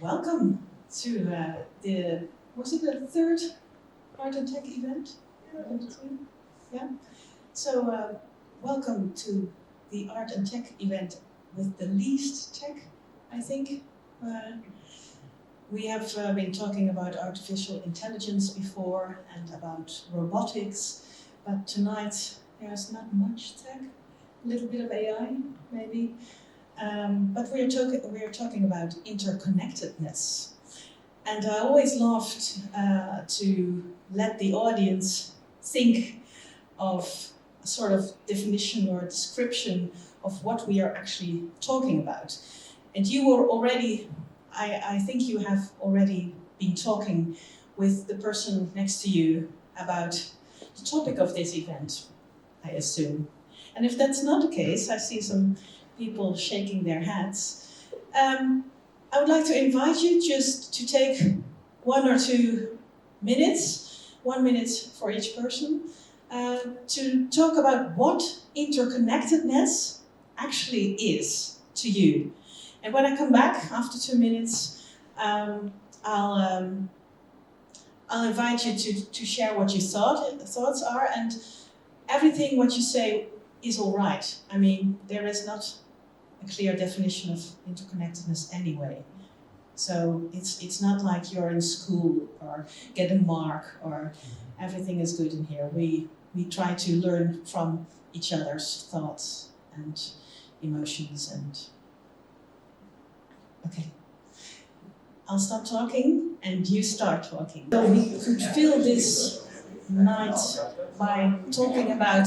Welcome to was it the third Art Tech event? Yeah. So welcome to the Art and Tech event with the least tech, I think. We have been talking about artificial intelligence before and about robotics, but tonight there's not much tech, a little bit of AI maybe. But we're talking about interconnectedness. And I always loved to let the audience think of a sort of definition or description of what we are actually talking about. And you were already, I think you have already been talking with the person next to you about the topic of this event, I assume. And if that's not the case, I see some people shaking their heads. I would like to invite you just to take 1 or 2 minutes, 1 minute for each person, to talk about what interconnectedness actually is to you. And when I come back after 2 minutes, I'll invite you to share what your thoughts are, and everything what you say is all right. I mean, there is not a clear definition of interconnectedness anyway. So it's not like you're in school or get a mark or everything is good in here. We try to learn from each other's thoughts and emotions and... Okay. I'll stop talking and you start talking. So we could fill this night by talking about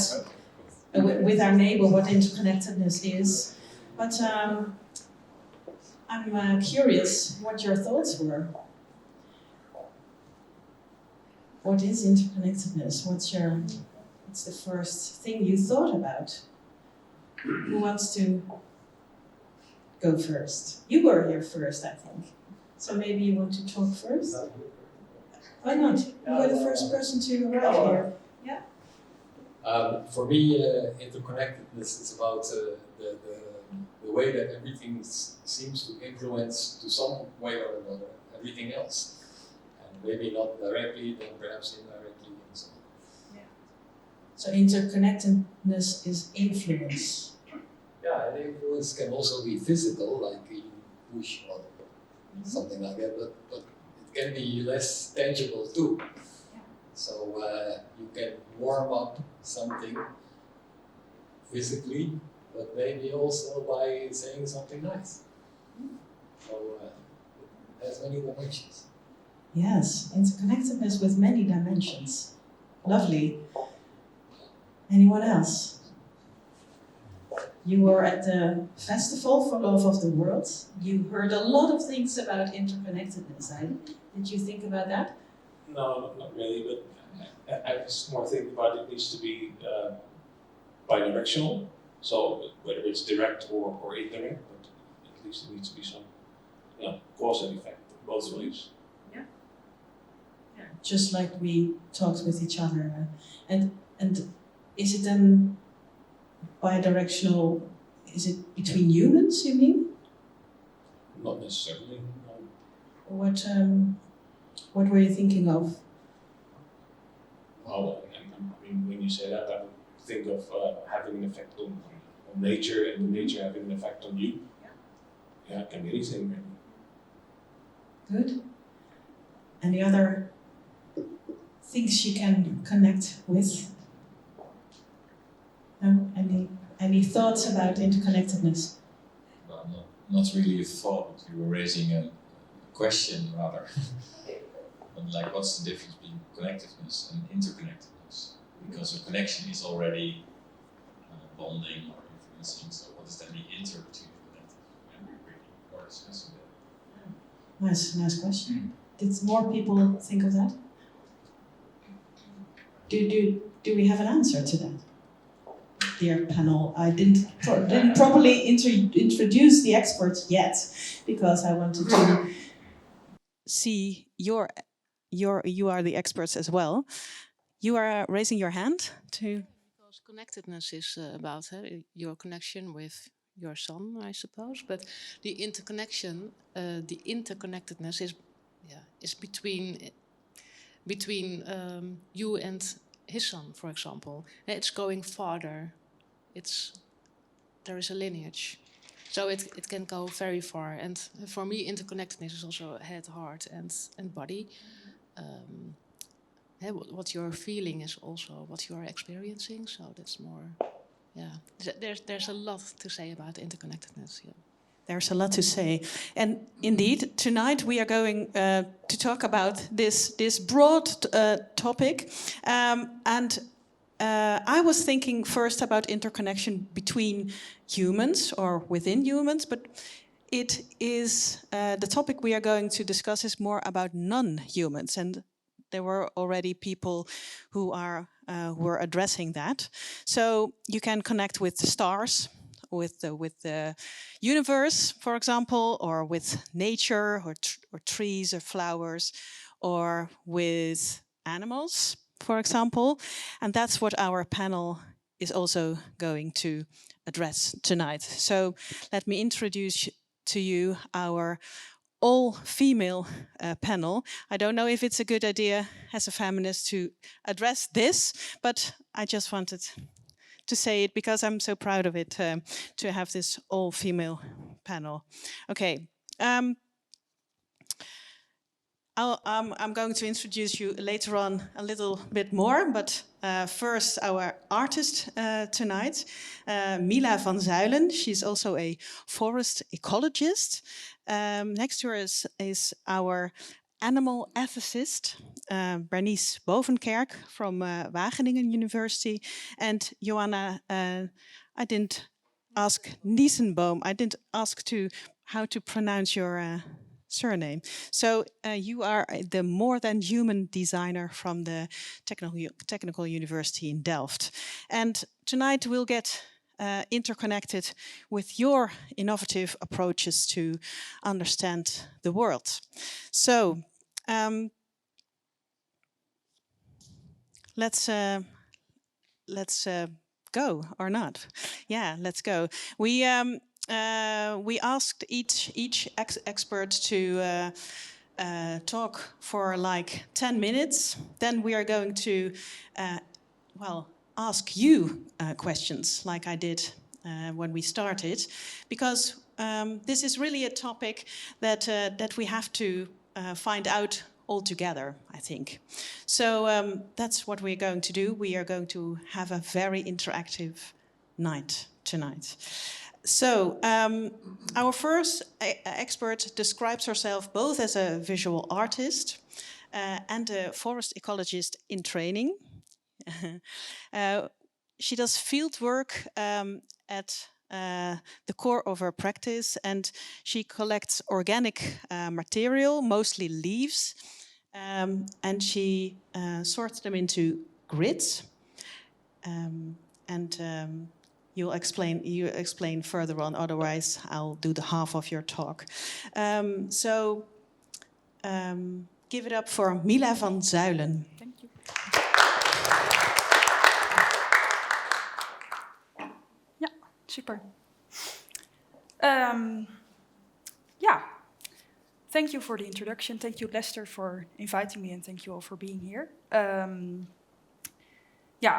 with our neighbor what interconnectedness is. But I'm curious what your thoughts were. What is interconnectedness? What's the first thing you thought about? Who wants to go first? You were here first, I think. So maybe you want to talk first? Why not? You were the first person to arrive here. Yeah. For me, interconnectedness is about the way that everything seems to influence to some way or another everything else. And maybe not directly, then perhaps indirectly and so on. Yeah. So interconnectedness is influence. Yeah, and influence can also be physical, like you push or something like that, but it can be less tangible too. Yeah. So you can warm up something physically, but maybe also by saying something nice. So it has many dimensions. Yes, interconnectedness with many dimensions. Lovely. Anyone else? You were at the Festival for Love of the World. You heard a lot of things about interconnectedness. Did you think about that? No, not really, but I was more thinking about it needs to be bidirectional. So whether it's direct or indirect, but at least there needs to be some cause and effect both ways. Yeah. Just like we talked with each other. And is it then bidirectional? Is it between humans, you mean? Not necessarily. No. What were you thinking of? Well, I mean, when you say that, I would think of having an effect on nature and nature having an effect on you. Yeah, it can be anything really. Good. Any other things you can connect with? No? Any thoughts about interconnectedness? Well, not really a thought, but you were raising a question rather. And like, what's the difference between connectedness and interconnectedness? Because a connection is already bonding or influencing, so what is then the inter between connected? And we're really more discussing that. Nice question. Did more people think of that? Do we have an answer to that? Dear panel, I didn't properly introduce the experts yet because I wanted to see you are the experts as well. You are raising your hand to... Because connectedness is about your connection with your son, I suppose. But the interconnection, the interconnectedness is between you and his son, for example. It's going farther. There is a lineage. So it can go very far. And for me, interconnectedness is also head, heart, and body. What you're feeling is also what you are experiencing. So that's more, There's a lot to say about interconnectedness. Yeah. There's a lot to say. And indeed, tonight we are going to talk about this broad topic. And I was thinking first about interconnection between humans or within humans, but it is the topic we are going to discuss is more about non-humans. And there were already people who were addressing that. So you can connect with the stars, with the universe, for example, or with nature, or trees, or flowers, or with animals, for example. And that's what our panel is also going to address tonight. So let me introduce to you our all-female panel. I don't know if it's a good idea as a feminist to address this, but I just wanted to say it because I'm so proud of it, to have this all-female panel. Okay. I'm going to introduce you later on a little bit more, but first our artist tonight, Mila van Zuilen. She's also a forest ecologist. Next to her is our animal ethicist, Bernice Bovenkerk from Wageningen University, and Joanna, I didn't ask Niesenboom. I didn't ask how to pronounce your surname. So you are the more than human designer from the Technical University in Delft. And tonight we'll get interconnected with your innovative approaches to understand the world. So let's go or not. Yeah, let's go. We asked each expert to talk for like 10 minutes. Then we are going to, ask you questions like I did when we started, because this is really a topic that we have to find out all together, I think. So that's what we're going to do. We are going to have a very interactive night tonight. So our first expert describes herself both as a visual artist and a forest ecologist in training. She does field work at the core of her practice, and she collects organic material, mostly leaves, and she sorts them into grids. You explain further on, otherwise I'll do the half of your talk. Give it up for Mila van Zuilen. Thank you. Ja, super. Thank you for the introduction. Thank you, Lester, for inviting me, and thank you all for being here. I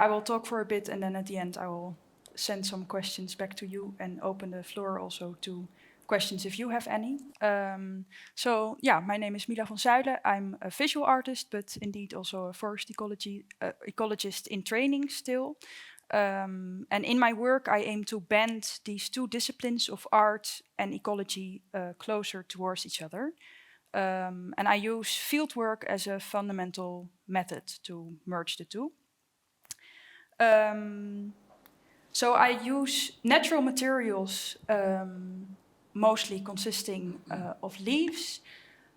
will talk for a bit, and then at the end I will send some questions back to you and open the floor also to questions if you have any. My name is Mila van Zuilen. I'm a visual artist, but indeed also a forest ecologist in training still. And in my work, I aim to bend these two disciplines of art and ecology closer towards each other. And I use fieldwork as a fundamental method to merge the two. So I use natural materials, mostly consisting of leaves,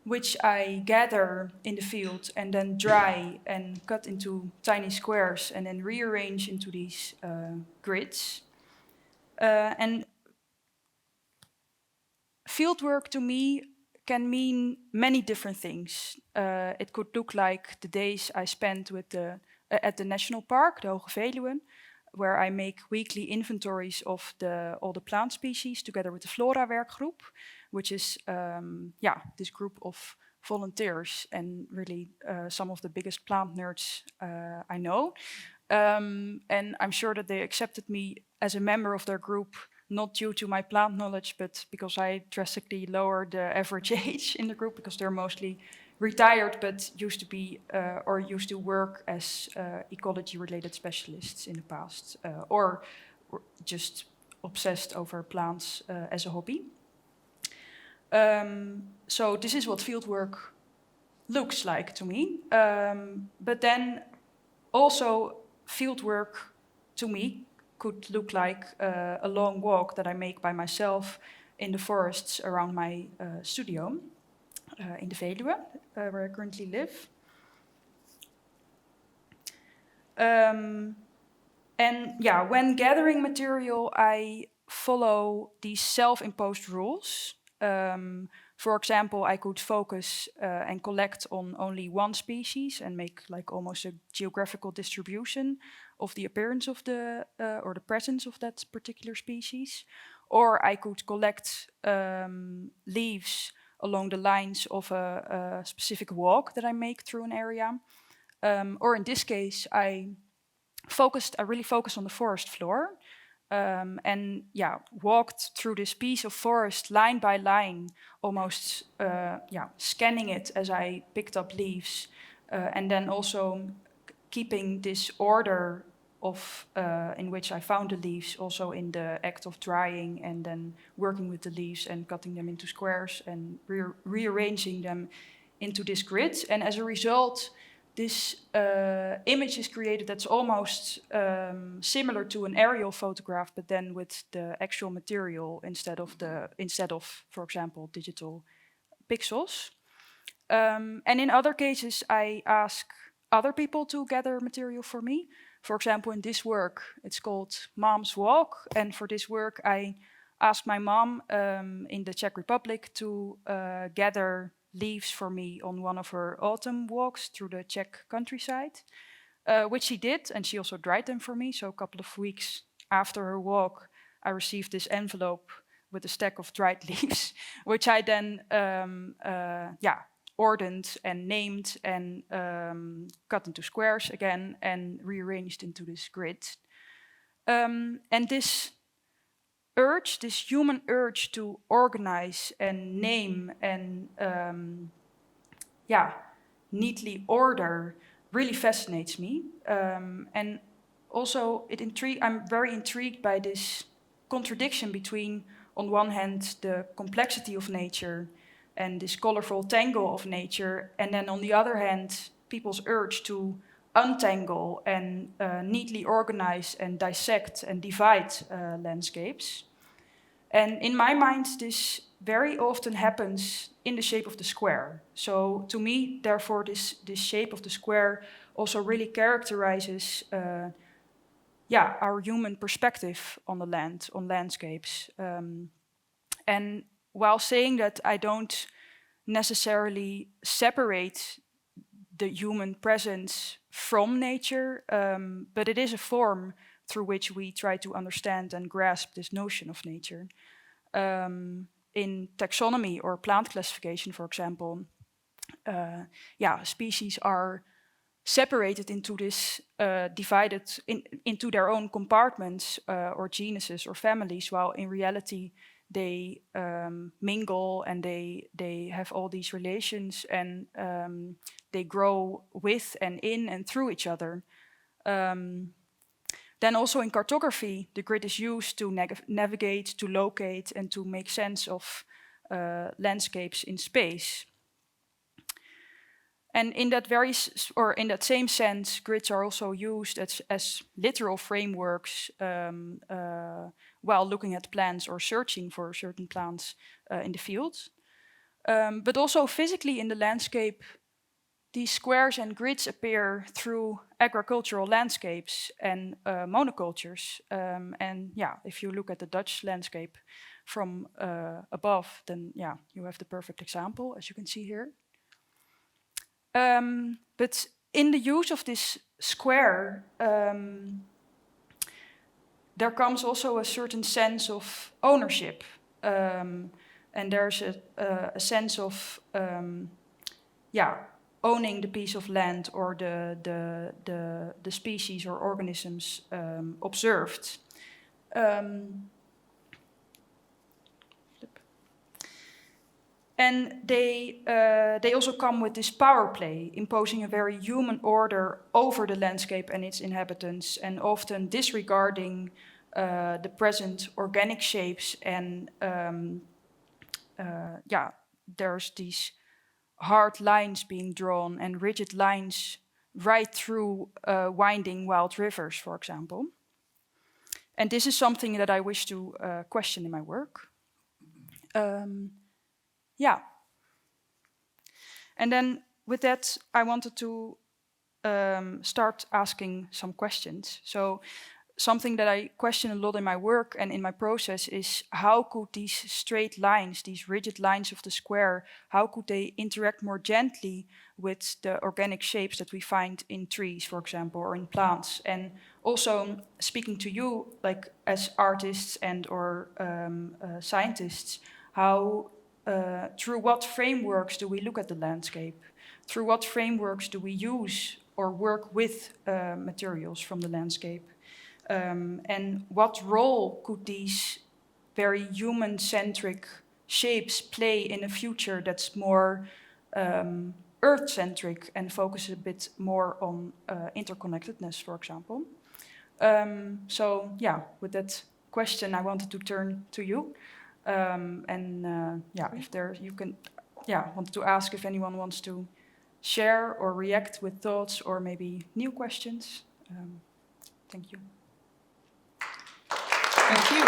which I gather in the field and then dry and cut into tiny squares and then rearrange into these grids. And fieldwork to me can mean many different things. It could look like the days I spent at the national park, the Hoge Veluwe, where I make weekly inventories of all the plant species together with the Flora werkgroep, which is this group of volunteers and really some of the biggest plant nerds I know. And I'm sure that they accepted me as a member of their group, not due to my plant knowledge, but because I drastically lowered the average age in the group, because they're mostly retired but used to be or used to work as ecology-related specialists in the past, or just obsessed over plants as a hobby. So this is what fieldwork looks like to me. But then also fieldwork to me could look like a long walk that I make by myself in the forests around my studio in the Veluwe, where I currently live. And yeah, when gathering material, I follow these self-imposed rules. For example, I could focus and collect on only one species and make like almost a geographical distribution of the appearance of the or the presence of that particular species. Or I could collect leaves along the lines of a specific walk that I make through an area. Or in this case, I really focused on the forest floor. And walked through this piece of forest line by line, almost scanning it as I picked up leaves, and then also keeping this order of in which I found the leaves, also in the act of drying and then working with the leaves and cutting them into squares and rearranging them into this grid. And as a result, this image is created that's almost similar to an aerial photograph, but then with the actual material instead of, for example, digital pixels. And in other cases, I ask other people to gather material for me. For example, in this work, it's called Mom's Walk, and for this work, I asked my mom in the Czech Republic to gather leaves for me on one of her autumn walks through the Czech countryside, which she did, and she also dried them for me. So a couple of weeks after her walk, I received this envelope with a stack of dried leaves, which I then ordered and named and cut into squares again and rearranged into this grid. And this urge, this human urge to organize and name and neatly order really fascinates me. And also I'm very intrigued by this contradiction between, on one hand, the complexity of nature and this colorful tangle of nature, and then on the other hand, people's urge to untangle and neatly organize and dissect and divide landscapes. And in my mind, this very often happens in the shape of the square. So to me, therefore, this shape of the square also really characterizes our human perspective on the land, on landscapes. And while saying that, I don't necessarily separate the human presence from nature, but it is a form through which we try to understand and grasp this notion of nature. In taxonomy or plant classification, for example, species are separated into this divided into their own compartments or genuses or families, while in reality they mingle and they have all these relations and they grow with and in and through each other. Then also in cartography, the grid is used to navigate, to locate, and to make sense of landscapes in space. And in that same sense, grids are also used as literal frameworks while looking at plants or searching for certain plants in the field. But also physically in the landscape, these squares and grids appear through agricultural landscapes and monocultures. And if you look at the Dutch landscape from above, then you have the perfect example, as you can see here. But in the use of this square, there comes also a certain sense of ownership, and there's a sense of owning the piece of land or the species or organisms observed. And they also come with this power play, imposing a very human order over the landscape and its inhabitants, and often disregarding the present organic shapes. And there's these hard lines being drawn and rigid lines right through winding wild rivers, for example. And this is something that I wish to question in my work. And then with that, I wanted to start asking some questions. So something that I question a lot in my work and in my process is how could these straight lines, these rigid lines of the square, how could they interact more gently with the organic shapes that we find in trees, for example, or in plants? And also speaking to you, like as artists and or scientists, how through what frameworks do we look at the landscape? Through what frameworks do we use or work with materials from the landscape? And what role could these very human-centric shapes play in a future that's more Earth-centric and focuses a bit more on interconnectedness, for example? With that question, I wanted to turn to you. If there, you can, wanted to ask if anyone wants to share or react with thoughts or maybe new questions. Thank you. Thank you.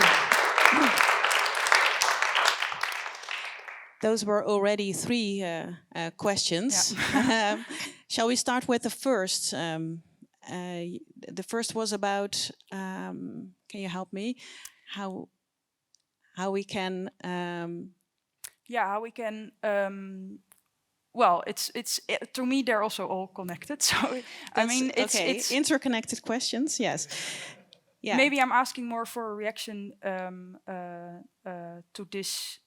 Those were already 3 questions. Yeah. Shall we start with the first? The first was about, can you help me? How we can well, to me they're also all connected. So I mean, it's interconnected questions. Yes. Yeah. Maybe I'm asking more for a reaction to this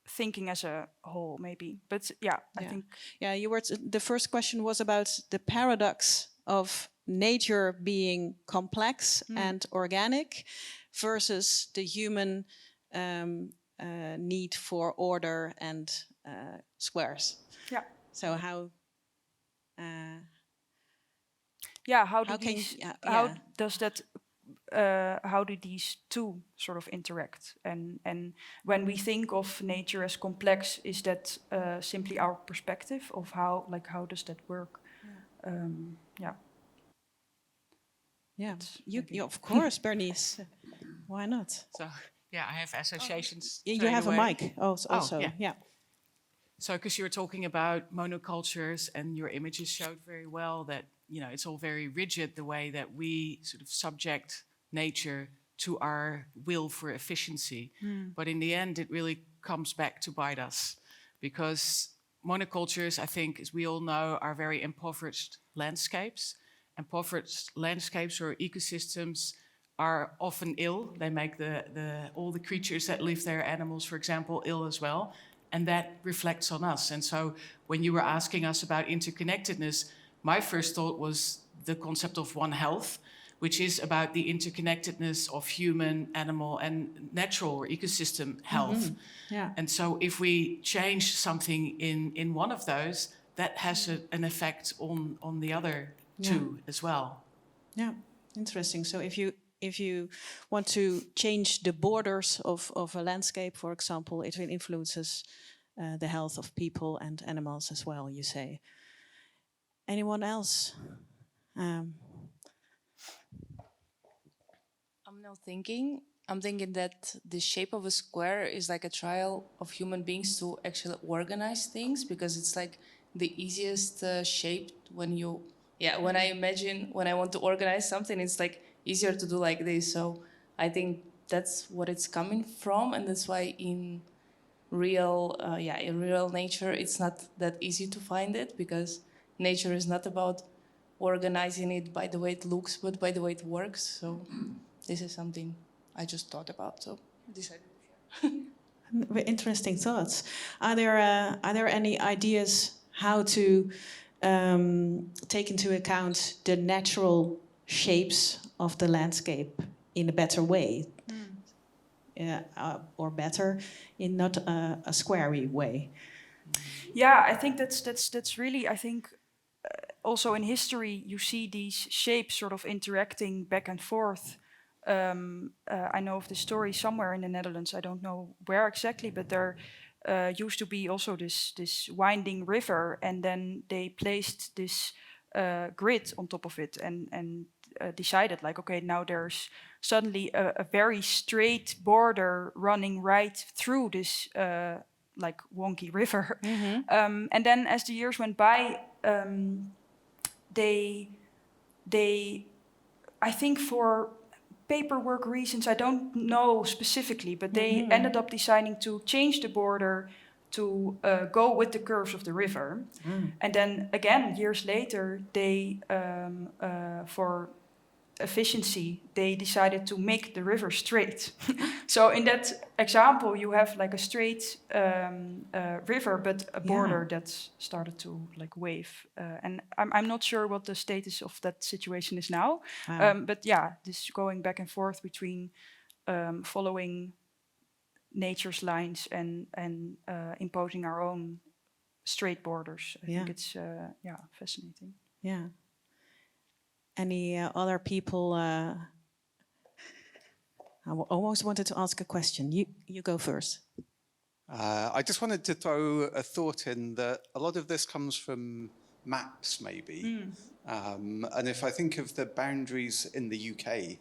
thinking as a whole, maybe. But I think. Yeah, the first question was about the paradox of nature being complex and organic versus the human need for order and squares. Yeah. So how? How do these two sort of interact? And when we think of nature as complex, is that simply our perspective of how does that work? You of course, Bernice. Why not? So I have associations. You have a mic also. Yeah. So because you were talking about monocultures and your images showed very well that it's all very rigid, the way that we sort of subject nature to our will for efficiency. But in the end, it really comes back to bite us, because monocultures, I think, as we all know, are very impoverished landscapes. Impoverished landscapes or ecosystems are often ill. They make all the creatures that live there, animals, for example, ill as well. And that reflects on us. And so when you were asking us about interconnectedness, my first thought was the concept of One Health, which is about the interconnectedness of human, animal, and natural or ecosystem health. Mm-hmm. Yeah. And so if we change something in one of those, that has an effect on the other two as well. Yeah, interesting. So if you want to change the borders of a landscape, for example, it will influences the health of people and animals as well, you say. Anyone else? I'm thinking that the shape of a square is like a trial of human beings to actually organize things, because it's like the easiest shape when I imagine when I want to organize something, it's like easier to do like this. So I think that's what it's coming from, and that's why in real nature it's not that easy to find it, because nature is not about organizing it by the way it looks, but by the way it works. So this is something I just thought about, so decided. Interesting thoughts. Are there any ideas how to take into account the natural shapes of the landscape in a better way? Or better, in not a squarey way? Yeah, I think that's really, I think, also in history you see these shapes sort of interacting back and forth. I know of the story somewhere in the Netherlands, I don't know where exactly, but there used to be also this winding river, and then they placed this grid on top of it, and decided like, okay, now there's suddenly a very straight border running right through this like wonky river. And then as the years went by, they I think for paperwork reasons, I don't know specifically, but they ended up deciding to change the border to go with the curves of the river. And then again, years later, they for efficiency, they decided to make the river straight. So in that example, you have like a straight river, but a border that started to like wave. And I'm not sure what the status of that situation is now. But yeah, this going back and forth between following nature's lines and imposing our own straight borders. I think it's fascinating. Yeah. Any other people? I almost wanted to ask a question. You go first. I just wanted to throw a thought in that a lot of this comes from maps, maybe. And if I think of the boundaries in the UK,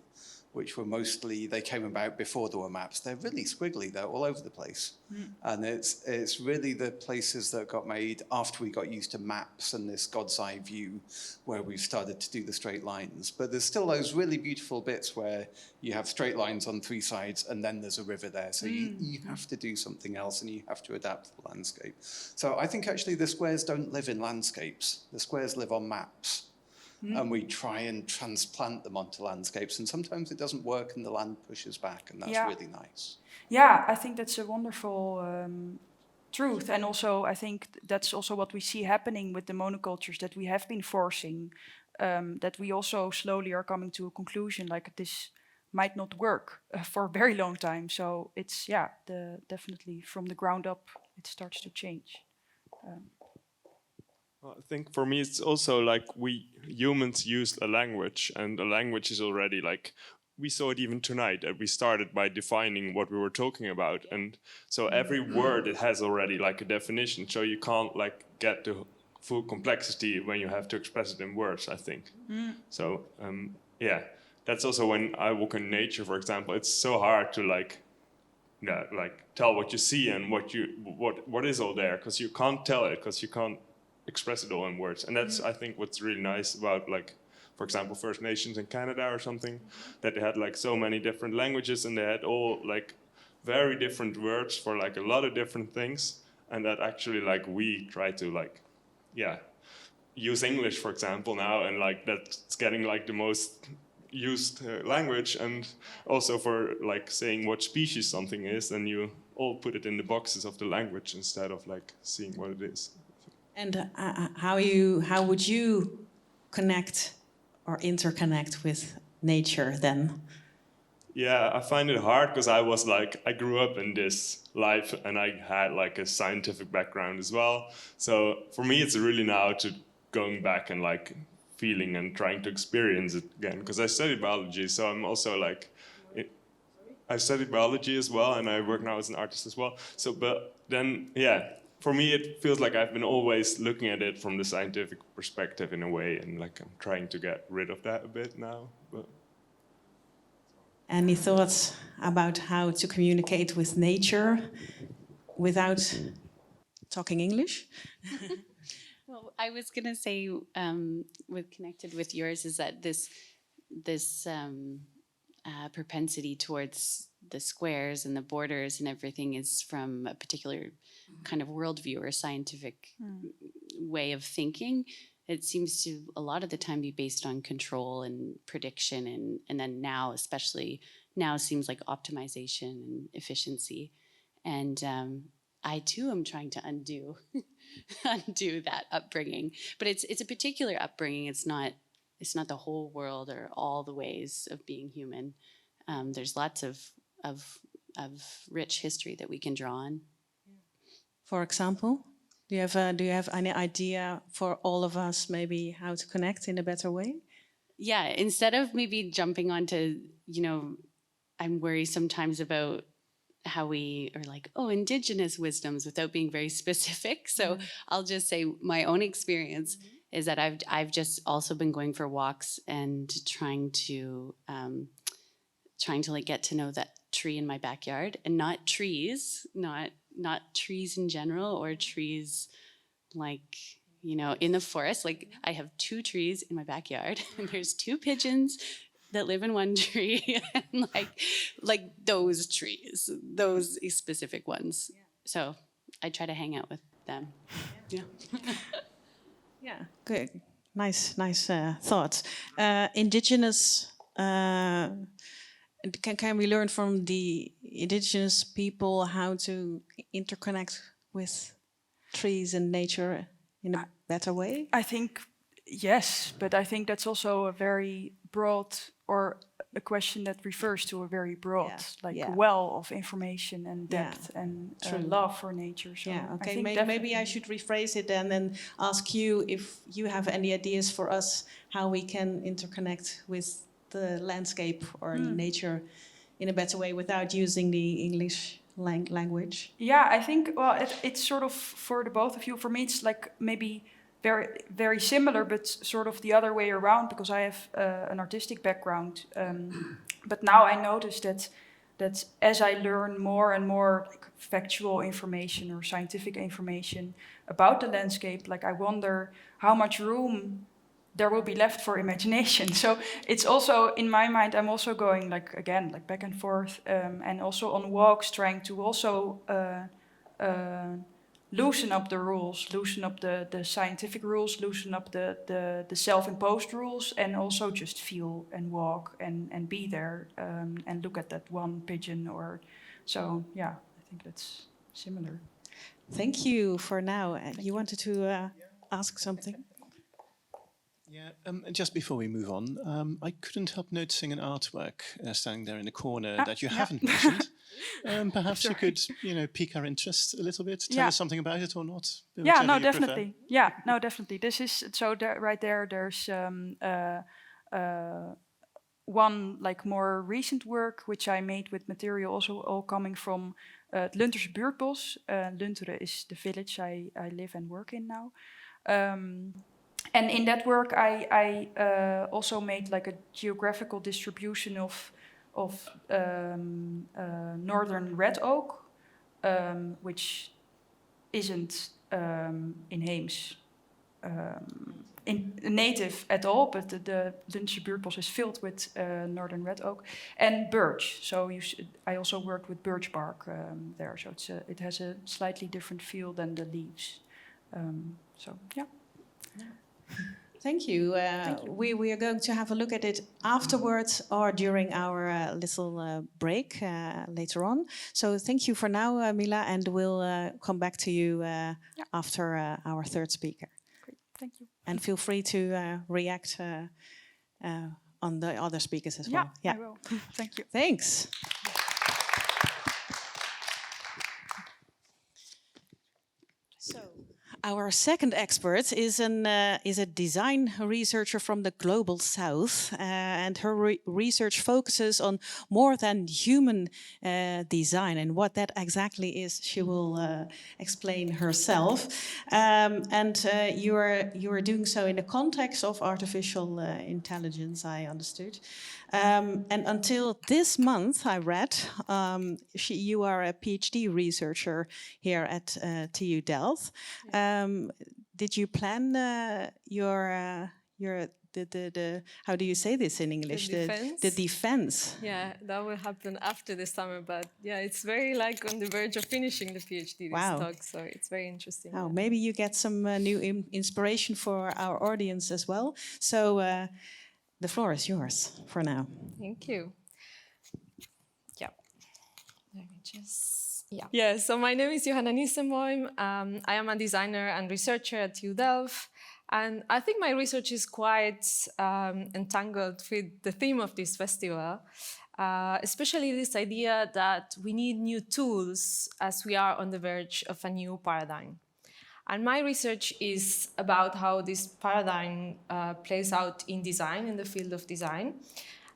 which were mostly, they came about before there were maps, they're really squiggly, they're all over the place. And it's really the places that got made after we got used to maps and this God's eye view where we've started to do the straight lines. But there's still those really beautiful bits where you have straight lines on three sides and then there's a river there. So you have to do something else and you have to adapt to the landscape. So I think actually the squares don't live in landscapes. The squares live on maps. And we try and transplant them onto landscapes, and sometimes it doesn't work and the land pushes back, and that's really nice. Yeah, I think that's a wonderful truth. And also, I think that's also what we see happening with the monocultures that we have been forcing, that we also slowly are coming to a conclusion, like this might not work for a very long time. So it's, definitely from the ground up, it starts to change. Well, I think for me it's also like we humans used a language, and a language is already like, we saw it even tonight, that we started by defining what we were talking about, and so every word, it has already like a definition, so you can't like get to full complexity when you have to express it in words, I think. So that's also when I walk in nature, for example, it's so hard to like tell what you see and what is all there, because you can't tell it, because you can't express it all in words. And that's, I think, what's really nice about, like, for example, First Nations in Canada or something, that they had like so many different languages and they had all like very different words for like a lot of different things, and that actually like we try to like use English, for example, now, and like that's getting like the most used language, and also for like saying what species something is, and you all put it in the boxes of the language instead of like seeing what it is. And how would you connect or interconnect with nature then? Yeah, I find it hard because I grew up in this life and I had like a scientific background as well. So for me, it's really now to going back and like feeling and trying to experience it again. Because I studied biology, so I'm also like, I studied biology as well, and I work now as an artist as well. So, but then, for me, it feels like I've been always looking at it from the scientific perspective in a way, and like I'm trying to get rid of that a bit now. But. Any thoughts about how to communicate with nature without talking English? Well, I was going to say, connected with yours, is that this propensity towards the squares and the borders and everything is from a particular kind of worldview or scientific way of thinking. it seems to a lot of the time be based on control and prediction, and then now, especially now, seems like optimization and efficiency. And I too am trying to undo undo that upbringing, but it's a particular upbringing. It's not the whole world or all the ways of being human. There's lots of rich history that we can draw on. For example, do you have any idea for all of us maybe how to connect in a better way? Yeah, instead of maybe jumping onto, I'm worried sometimes about how we are like, oh, indigenous wisdoms without being very specific. So I'll just say my own experience is that I've just also been going for walks and trying to like get to know that tree in my backyard, and not trees, not trees in general, or trees like, in the forest. Like, I have 2 trees in my backyard and there's 2 pigeons that live in one tree, and like those trees, those specific ones. Yeah. So I try to hang out with them. Yeah. Yeah, good. Nice thoughts. Indigenous, can we learn from the indigenous people how to interconnect with trees and nature in a better way? I think yes, but I think that's also a very broad, or a question that refers to a very broad, well of information and depth and love for nature. So yeah, okay. I think maybe I should rephrase it and then ask you if you have any ideas for us how we can interconnect with the landscape or nature in a better way without using the English language. Yeah, I think, well, it's sort of for the both of you. For me, it's like maybe very, very similar, but sort of the other way around, because I have an artistic background. But now I notice that as I learn more and more like factual information or scientific information about the landscape, like I wonder how much room there will be left for imagination. So it's also, in my mind, I'm also going like back and forth, and also on walks trying to also loosen up the rules, loosen up the scientific rules, loosen up the self-imposed rules, and also just feel and walk and be there, and look at that one pigeon. Or so, yeah, I think that's similar. Thank you for now. You wanted to ask something? Yeah, just before we move on, I couldn't help noticing an artwork standing there in the corner that you haven't mentioned. Perhaps you could, pique our interest a little bit, tell us something about it or not. Yeah, no, definitely. Yeah, no, definitely. This is, so right there, there's one like more recent work, which I made with material also all coming from het Lunterse buurtbos. Lunteren is the village I live and work in now. And in that work, I also made like a geographical distribution of northern red oak, which isn't inheems native at all, but the Lunterse buurtbos is filled with northern red oak and birch. So I also worked with birch bark there, so it has a slightly different feel than the leaves. So yeah. Thank you. We are going to have a look at it afterwards or during our little break later on. So thank you for now, Mila, and we'll come back to you after our third speaker. Great, thank you. And feel free to react on the other speakers as well. Yeah, I will. Thank you. Thanks. So, our second expert is a design researcher from the Global South, and her research focuses on more than human design, and what that exactly is, she will explain herself. You are doing so in the context of artificial intelligence, I understood. And until this month, I read, you are a PhD researcher here at TU Delft. Did you plan You're the how do you say this in English? The defense. Yeah, that will happen after the summer, but yeah, it's very like on the verge of finishing the PhD this talk, so it's very interesting. Oh, maybe you get some new inspiration for our audience as well. So the floor is yours for now. Thank you. Yeah, let me just. Yeah, so my name is Johanna Nissenboim. I am a designer and researcher at TU Delft. And I think my research is quite entangled with the theme of this festival, especially this idea that we need new tools as we are on the verge of a new paradigm. And my research is about how this paradigm plays out in design, in the field of design,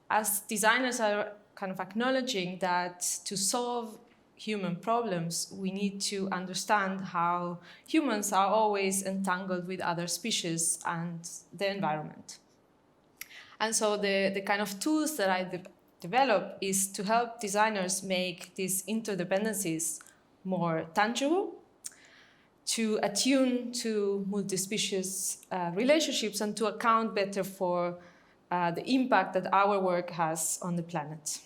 as designers are kind of acknowledging that to solve human problems, we need to understand how humans are always entangled with other species and the environment. And so the kind of tools that I develop is to help designers make these interdependencies more tangible, to attune to multi-species relationships, and to account better for the impact that our work has on the planet.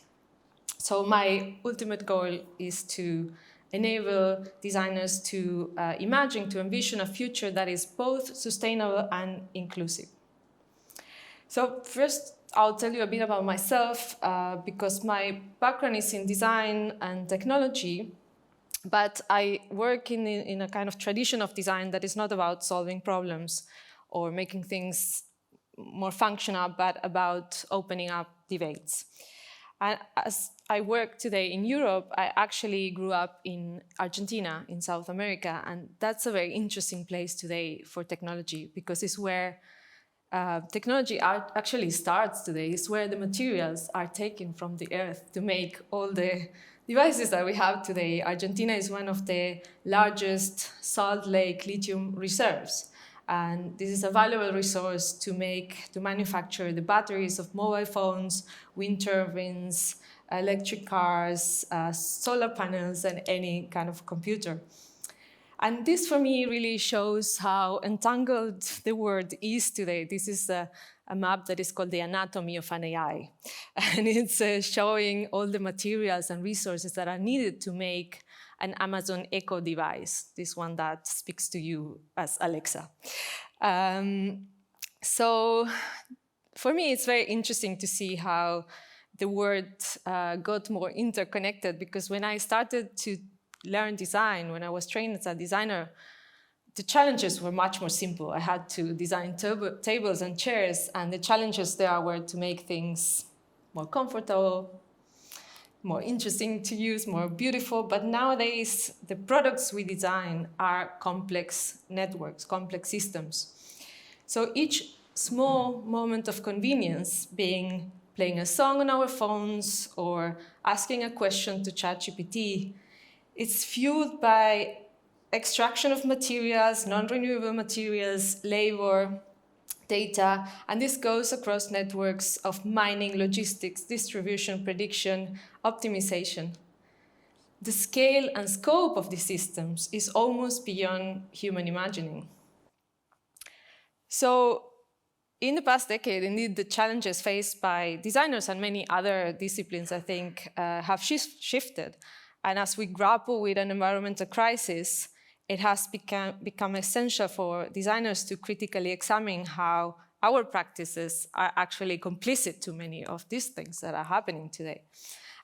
So my ultimate goal is to enable designers to imagine, to envision a future that is both sustainable and inclusive. So first, I'll tell you a bit about myself, because my background is in design and technology, but I work in a kind of tradition of design that is not about solving problems or making things more functional, but about opening up debates. And as I work today in Europe, I actually grew up in Argentina, in South America, and that's a very interesting place today for technology, because it's where technology actually starts today. It's where the materials are taken from the earth to make all the devices that we have today. Argentina is one of the largest salt lake lithium reserves. And this is a valuable resource to manufacture the batteries of mobile phones, wind turbines, electric cars, solar panels, and any kind of computer. And this, for me, really shows how entangled the world is today. This is a map that is called the anatomy of an AI. And it's showing all the materials and resources that are needed to make an Amazon Echo device, this one that speaks to you as Alexa. So for me, it's very interesting to see how the world got more interconnected, because when I started to learn design, when I was trained as a designer, the challenges were much more simple. I had to design tables and chairs, and the challenges there were to make things more comfortable, more interesting to use, more beautiful. But nowadays, the products we design are complex networks, complex systems. So each small moment of convenience, being playing a song on our phones or asking a question to ChatGPT, it's fueled by extraction of materials, non-renewable materials, labor, data, and this goes across networks of mining, logistics, distribution, prediction, optimization. The scale and scope of these systems is almost beyond human imagining. So in the past decade, indeed, the challenges faced by designers and many other disciplines, I think, have shifted. And as we grapple with an environmental crisis, it has become essential for designers to critically examine how our practices are actually complicit to many of these things that are happening today.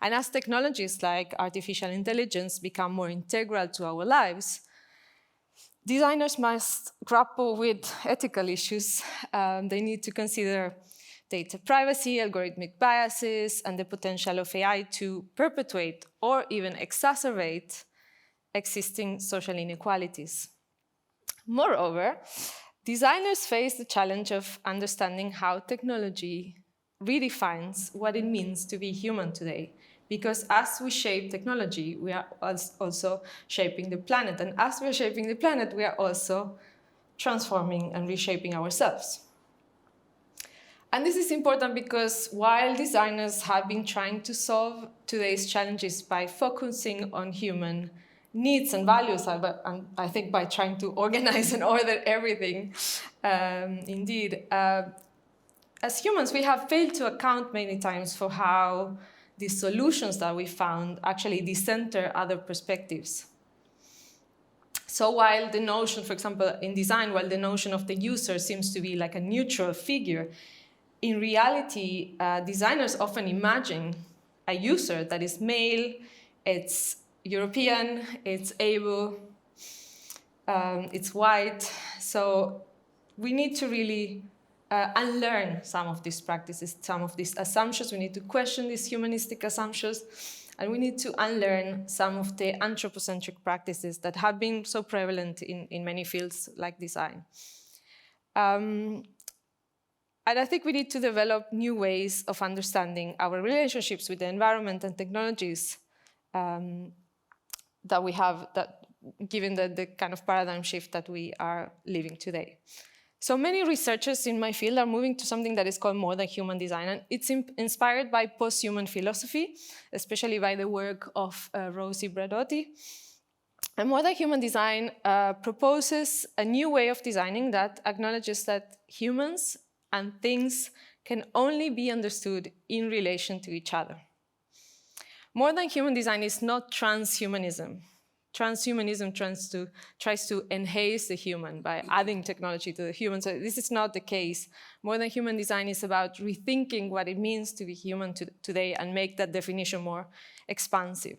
And as technologies like artificial intelligence become more integral to our lives, designers must grapple with ethical issues. They need to consider data privacy, algorithmic biases, and the potential of AI to perpetuate or even exacerbate existing social inequalities. Moreover, designers face the challenge of understanding how technology redefines what it means to be human today. Because as we shape technology, we are also shaping the planet. And as we are shaping the planet, we are also transforming and reshaping ourselves. And this is important because while designers have been trying to solve today's challenges by focusing on human needs and values, and I think by trying to organize and order everything, indeed, as humans, we have failed to account many times for how the solutions that we found actually decenter other perspectives. So while the notion, for example, in design, while the notion of the user seems to be like a neutral figure, in reality, designers often imagine a user that is male, it's European, it's able, it's white. So we need to really unlearn some of these practices, some of these assumptions. We need to question these humanistic assumptions, and we need to unlearn some of the anthropocentric practices that have been so prevalent in many fields like design. And I think we need to develop new ways of understanding our relationships with the environment and technologies that we have, that given the kind of paradigm shift that we are living today. So many researchers in my field are moving to something that is called more than human design, and it's inspired by post-human philosophy, especially by the work of Rosi Bradotti. And more than human design proposes a new way of designing that acknowledges that humans and things can only be understood in relation to each other. More than human design is not transhumanism. Transhumanism tries to enhance the human by adding technology to the human. So this is not the case. More than human design is about rethinking what it means to be human today and make that definition more expansive.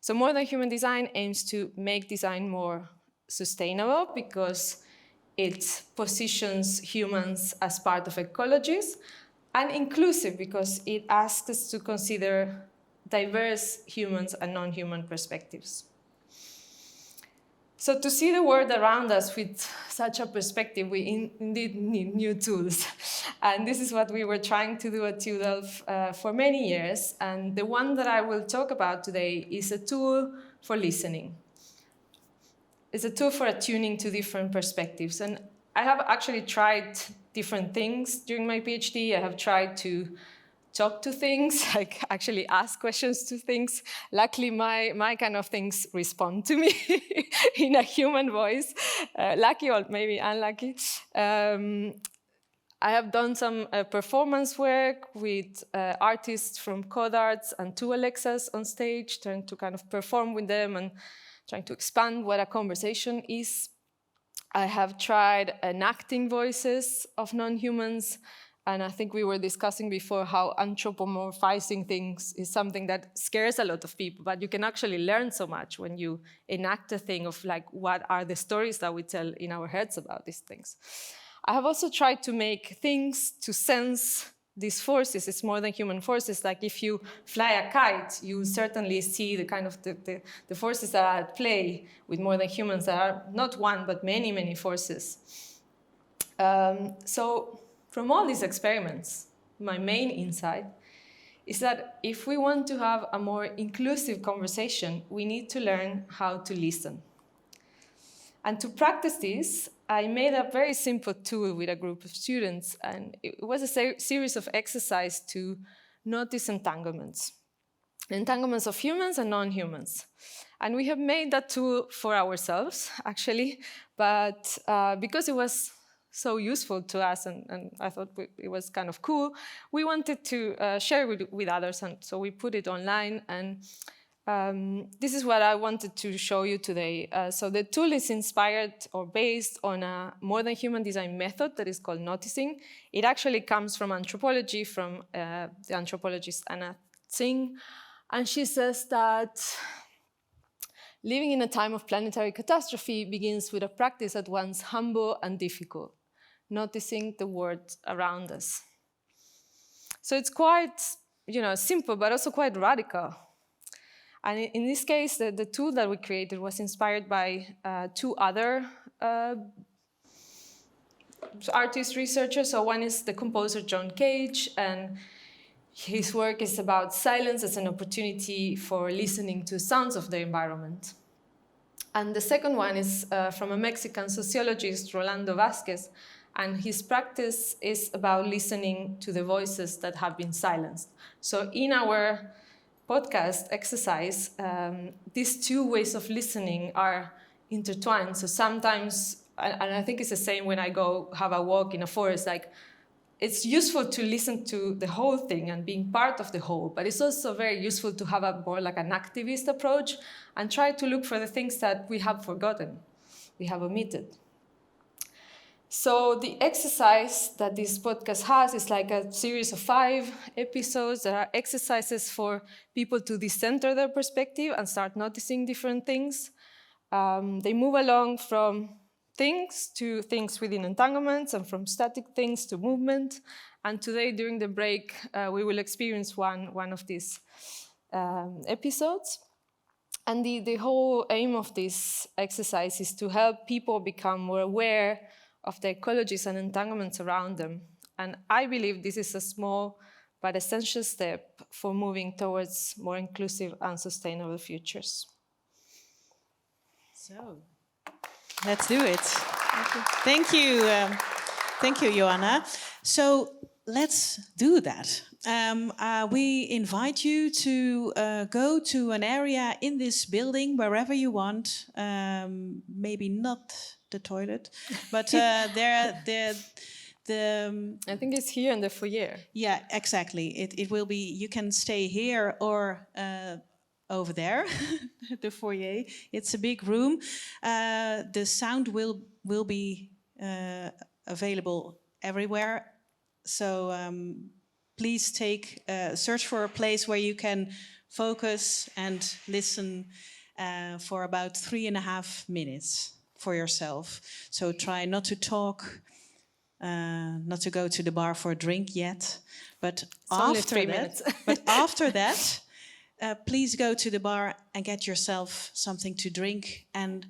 So more than human design aims to make design more sustainable because it positions humans as part of ecologies, and inclusive because it asks us to consider diverse humans and non-human perspectives. So to see the world around us with such a perspective, we indeed need new tools. And this is what we were trying to do at TU Delft for many years. And the one that I will talk about today is a tool for listening. It's a tool for attuning to different perspectives. And I have actually tried different things during my PhD. I have tried to talk to things, like actually ask questions to things. Luckily, my kind of things respond to me in a human voice. Lucky or maybe unlucky. I have done some performance work with artists from Codarts and two Alexas on stage, trying to kind of perform with them and trying to expand what a conversation is. I have tried enacting voices of non-humans. And I think we were discussing before how anthropomorphizing things is something that scares a lot of people, but you can actually learn so much when you enact a thing of like, what are the stories that we tell in our heads about these things. I have also tried to make things to sense these forces. It's more than human forces. Like if you fly a kite, you certainly see the kind of the forces that are at play with more than humans that are not one, but many, many forces. So from all these experiments, my main insight is that if we want to have a more inclusive conversation, we need to learn how to listen. And to practice this, I made a very simple tool with a group of students, and it was a series of exercises to notice entanglements. Entanglements of humans and non-humans. And we have made that tool for ourselves, actually, but because it was so useful to us, and I thought it was kind of cool, we wanted to share with others, and so we put it online, and this is what I wanted to show you today. So the tool is inspired or based on a more than human design method that is called noticing. It actually comes from anthropology, from the anthropologist Anna Tsing, and she says that living in a time of planetary catastrophe begins with a practice at once humble and difficult, noticing the world around us. So it's quite, simple, but also quite radical. And in this case, the tool that we created was inspired by two other artist researchers. So one is the composer John Cage, and his work is about silence as an opportunity for listening to sounds of the environment. And the second one is from a Mexican sociologist, Rolando Vázquez, and his practice is about listening to the voices that have been silenced. So in our podcast exercise, these two ways of listening are intertwined. So sometimes, and I think it's the same when I go have a walk in a forest, like it's useful to listen to the whole thing and being part of the whole, but it's also very useful to have a more like an activist approach and try to look for the things that we have forgotten, we have omitted. So the exercise that this podcast has is like a series of 5 episodes that are exercises for people to decenter their perspective and start noticing different things. They move along from things to things within entanglements and from static things to movement. And today during the break, we will experience one of these episodes. And the whole aim of this exercise is to help people become more aware of the ecologies and entanglements around them. And I believe this is a small but essential step for moving towards more inclusive and sustainable futures. So, let's do it. Thank you. Thank you, Joanna. So, let's do that. We invite you to go to an area in this building, wherever you want. Maybe not the toilet, but I think it's here in the foyer. Yeah, exactly. It will be. You can stay here or over there, the foyer. It's a big room. The sound will be available everywhere. So please search for a place where you can focus and listen for about 3.5 minutes for yourself. So try not to talk, not to go to the bar for a drink yet. But after that, please go to the bar and get yourself something to drink and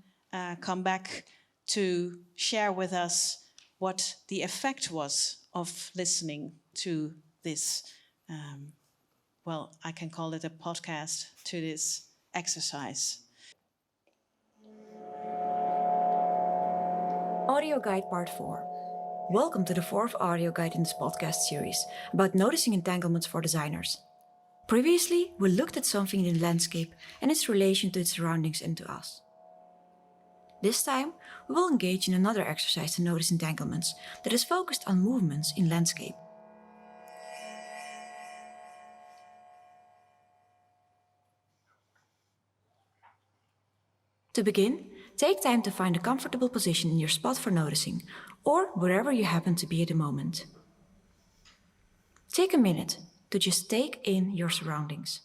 come back to share with us what the effect was of listening to this, I can call it a podcast, to this exercise. Audio Guide Part 4. Welcome to the 4th audio guide in this podcast series about noticing entanglements for designers. Previously, we looked at something in the landscape and its relation to its surroundings and to us. This time, we will engage in another exercise to notice entanglements that is focused on movements in landscape. To begin, take time to find a comfortable position in your spot for noticing, or wherever you happen to be at the moment. Take a minute to just take in your surroundings.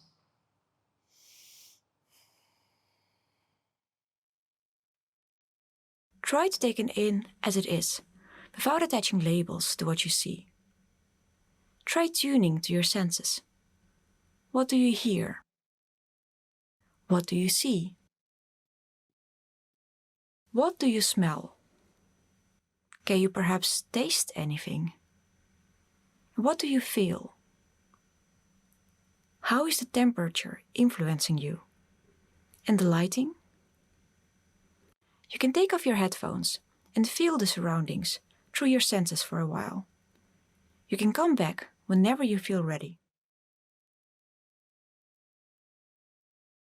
Try to take it in as it is, without attaching labels to what you see. Try tuning to your senses. What do you hear? What do you see? What do you smell? Can you perhaps taste anything? What do you feel? How is the temperature influencing you? And the lighting? You can take off your headphones and feel the surroundings through your senses for a while. You can come back whenever you feel ready.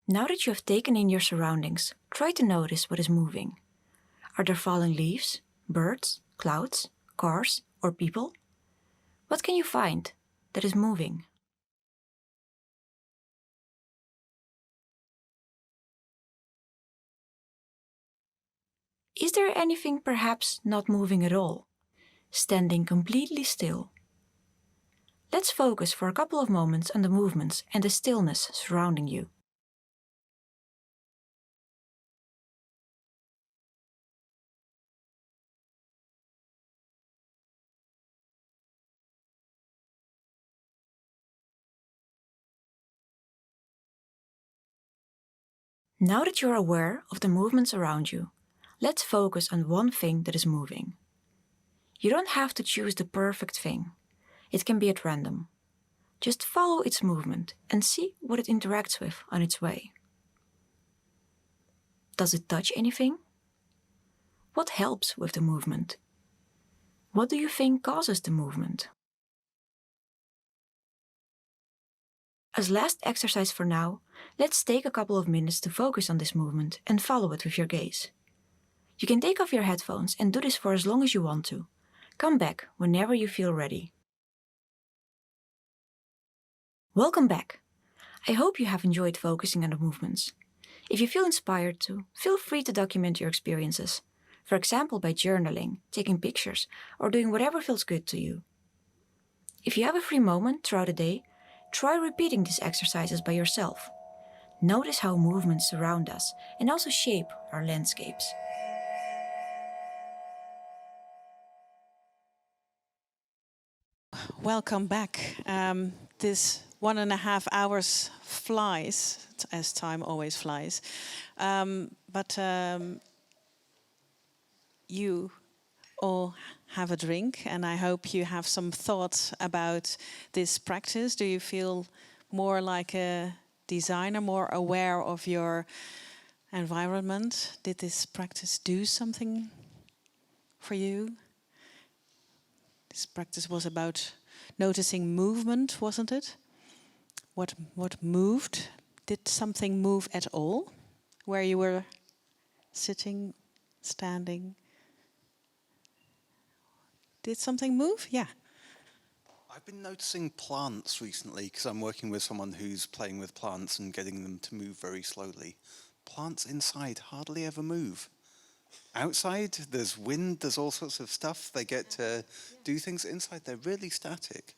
Now that you have taken in your surroundings, try to notice what is moving. Are there falling leaves, birds, clouds, cars, or people? What can you find that is moving? Is there anything perhaps not moving at all, standing completely still? Let's focus for a couple of moments on the movements and the stillness surrounding you. Now that you're aware of the movements around you, let's focus on one thing that is moving. You don't have to choose the perfect thing. It can be at random. Just follow its movement and see what it interacts with on its way. Does it touch anything? What helps with the movement? What do you think causes the movement? As last exercise for now, let's take a couple of minutes to focus on this movement and follow it with your gaze. You can take off your headphones and do this for as long as you want to. Come back whenever you feel ready. Welcome back. I hope you have enjoyed focusing on the movements. If you feel inspired to, feel free to document your experiences. For example, by journaling, taking pictures, or doing whatever feels good to you. If you have a free moment throughout the day, try repeating these exercises by yourself. Notice how movements surround us and also shape our landscapes. Welcome back. This 1.5 hours flies, as time always flies. But you all have a drink, and I hope you have some thoughts about this practice. Do you feel more like a designer, more aware of your environment? Did this practice do something for you? This practice was about noticing movement, wasn't it? What moved? Did something move at all? Where you were sitting, standing? Did something move? Yeah. I've been noticing plants recently because I'm working with someone who's playing with plants and getting them to move very slowly. Plants inside hardly ever move. Outside, there's wind, there's all sorts of stuff. They get to do things. Inside, they're really static.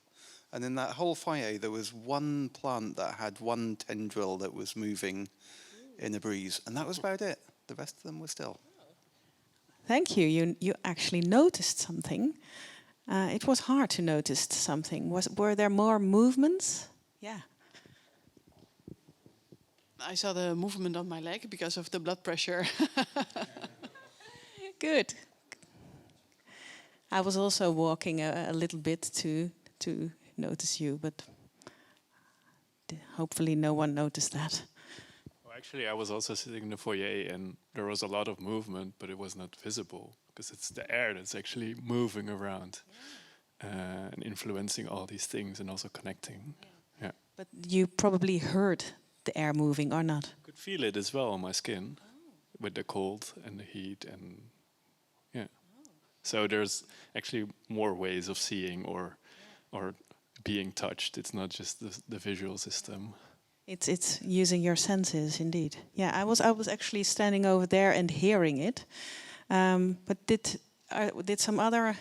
And in that whole foyer, there was one plant that had one tendril that was moving in a breeze. And that was about it. The rest of them were still. Thank you. You actually noticed something. It was hard to notice something. Were there more movements? Yeah. I saw the movement on my leg because of the blood pressure. Good. I was also walking a little bit to notice you, but hopefully no one noticed that. Well, actually, I was also sitting in the foyer, and there was a lot of movement, but it was not visible because it's the air that's actually moving around and influencing all these things and also connecting. Yeah. But you probably heard the air moving or not? I could feel it as well on my skin with the cold and the heat and so there's actually more ways of seeing or being touched. It's not just the visual system. It's using your senses, indeed. Yeah, I was actually standing over there and hearing it. But did some other?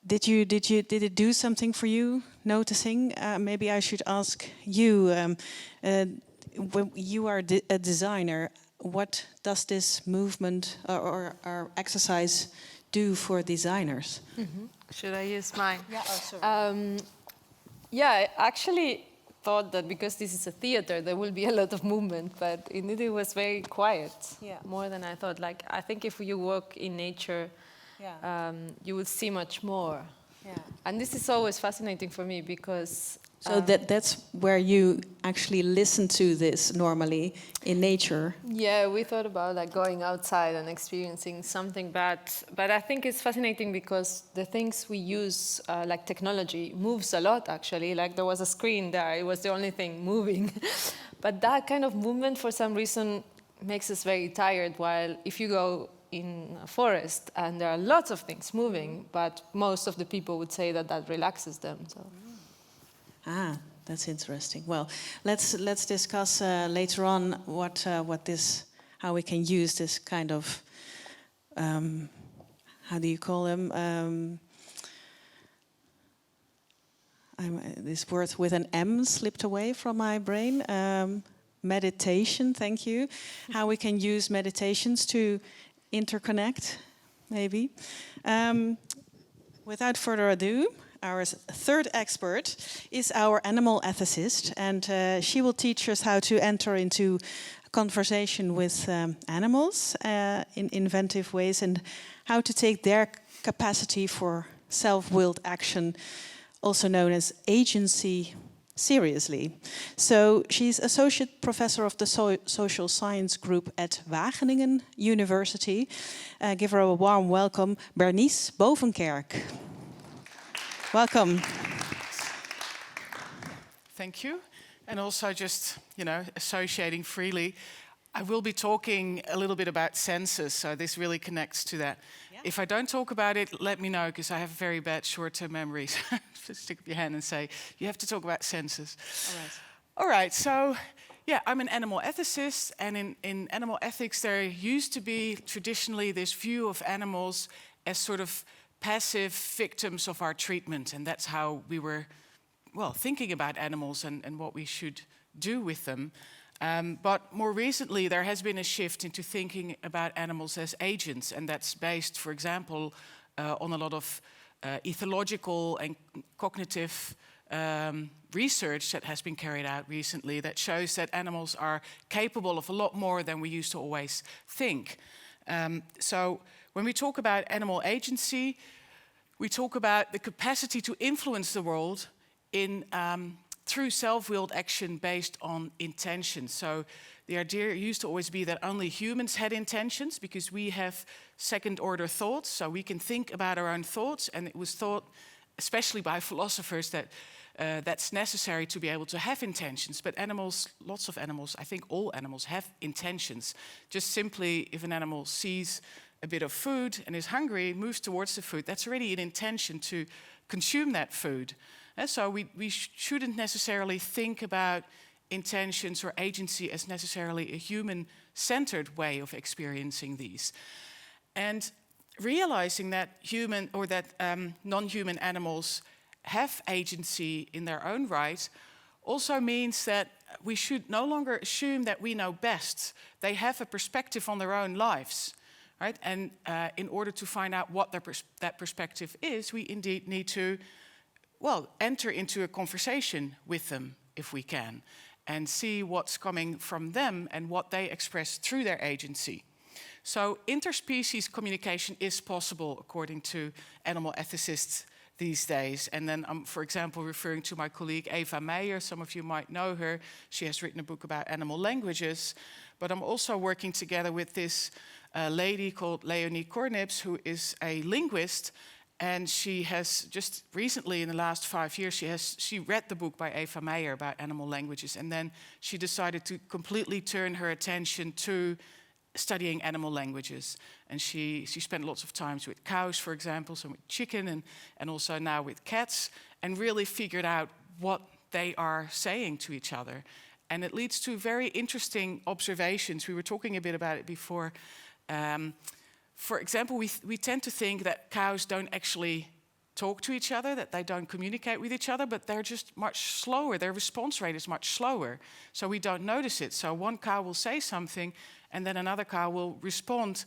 Did it do something for you? Noticing? Maybe I should ask you. When you are a designer, what does this movement or exercise do for designers? Mm-hmm. Should I use mine? Yeah. Oh, sorry. I actually thought that because this is a theater, there will be a lot of movement, but indeed it was very quiet. Yeah. More than I thought. Like, I think if you walk in nature, you will see much more. Yeah. And this is always fascinating for me because. So that's where you actually listen to this normally in nature. Yeah, we thought about like going outside and experiencing something, but I think it's fascinating because the things we use, like technology, moves a lot actually. Like there was a screen there, it was the only thing moving. But that kind of movement for some reason makes us very tired, while if you go in a forest and there are lots of things moving, but most of the people would say that relaxes them. So. Ah, that's interesting. Well, let's discuss later on how we can use this kind of how do you call them? This word with an M slipped away from my brain. Meditation. Thank you. How we can use meditations to interconnect, maybe. Without further ado. Our third expert is our animal ethicist, and she will teach us how to enter into a conversation with animals in inventive ways and how to take their capacity for self-willed action, also known as agency, seriously. So she's associate professor of the social science group at Wageningen University. Give her a warm welcome, Bernice Bovenkerk. Welcome. Thank you. And also just, associating freely, I will be talking a little bit about senses, so this really connects to that. Yeah. If I don't talk about it, let me know, because I have very bad short-term memories. Just stick up your hand and say, you have to talk about senses. All right. All right, so yeah, I'm an animal ethicist, and in animal ethics there used to be traditionally this view of animals as sort of passive victims of our treatment, and that's how we were, well, thinking about animals and what we should do with them. But more recently, there has been a shift into thinking about animals as agents, and that's based, for example, on a lot of ethological and cognitive research that has been carried out recently that shows that animals are capable of a lot more than we used to always think. So when we talk about animal agency, we talk about the capacity to influence the world in through self-willed action based on intention. So the idea used to always be that only humans had intentions because we have second-order thoughts, so we can think about our own thoughts, and it was thought, especially by philosophers, that that's necessary to be able to have intentions. But animals, lots of animals, I think all animals have intentions. Just simply, if an animal sees a bit of food and is hungry, moves towards the food, that's already an intention to consume that food. And so we shouldn't necessarily think about intentions or agency as necessarily a human-centered way of experiencing these. And realizing that human or that non-human animals have agency in their own right also means that we should no longer assume that we know best. They have a perspective on their own lives, right? And in order to find out what that perspective is, we indeed need to, well, enter into a conversation with them if we can, and see what's coming from them and what they express through their agency. So interspecies communication is possible according to animal ethicists these days. And then I'm, for example, referring to my colleague Eva Meijer. Some of you might know her. She has written a book about animal languages. But I'm also working together with this lady called Leonie Kornips, who is a linguist. And she has just recently, in the last 5 years, she read the book by Eva Meijer about animal languages. And then she decided to completely turn her attention to studying animal languages. And she spent lots of time with cows, for example, so with chicken, and also now with cats, and really figured out what they are saying to each other. And it leads to very interesting observations. We were talking a bit about it before. For example, we tend to think that cows don't actually talk to each other, that they don't communicate with each other, but they're just much slower. Their response rate is much slower, so we don't notice it. So one cow will say something, and then another cow will respond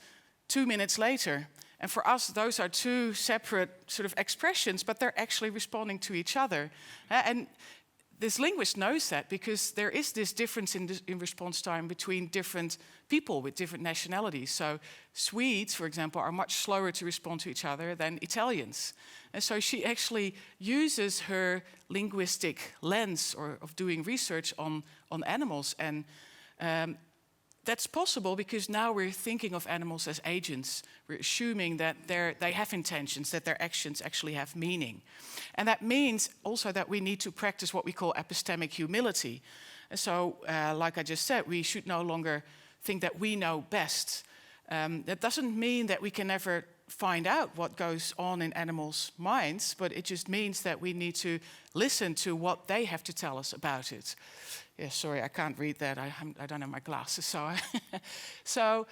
2 minutes later. And for us, those are two separate sort of expressions, but they're actually responding to each other. And this linguist knows that because there is this difference in response time between different people with different nationalities. So Swedes, for example, are much slower to respond to each other than Italians. And so she actually uses her linguistic lens of doing research on animals. And that's possible because now we're thinking of animals as agents. We're assuming that they have intentions, that their actions actually have meaning. And that means also that we need to practice what we call epistemic humility. And so, like I just said, we should no longer think that we know best. That doesn't mean that we can never find out what goes on in animals' minds, but it just means that we need to listen to what they have to tell us about it. Yeah, sorry, I can't read that. I don't have my glasses, so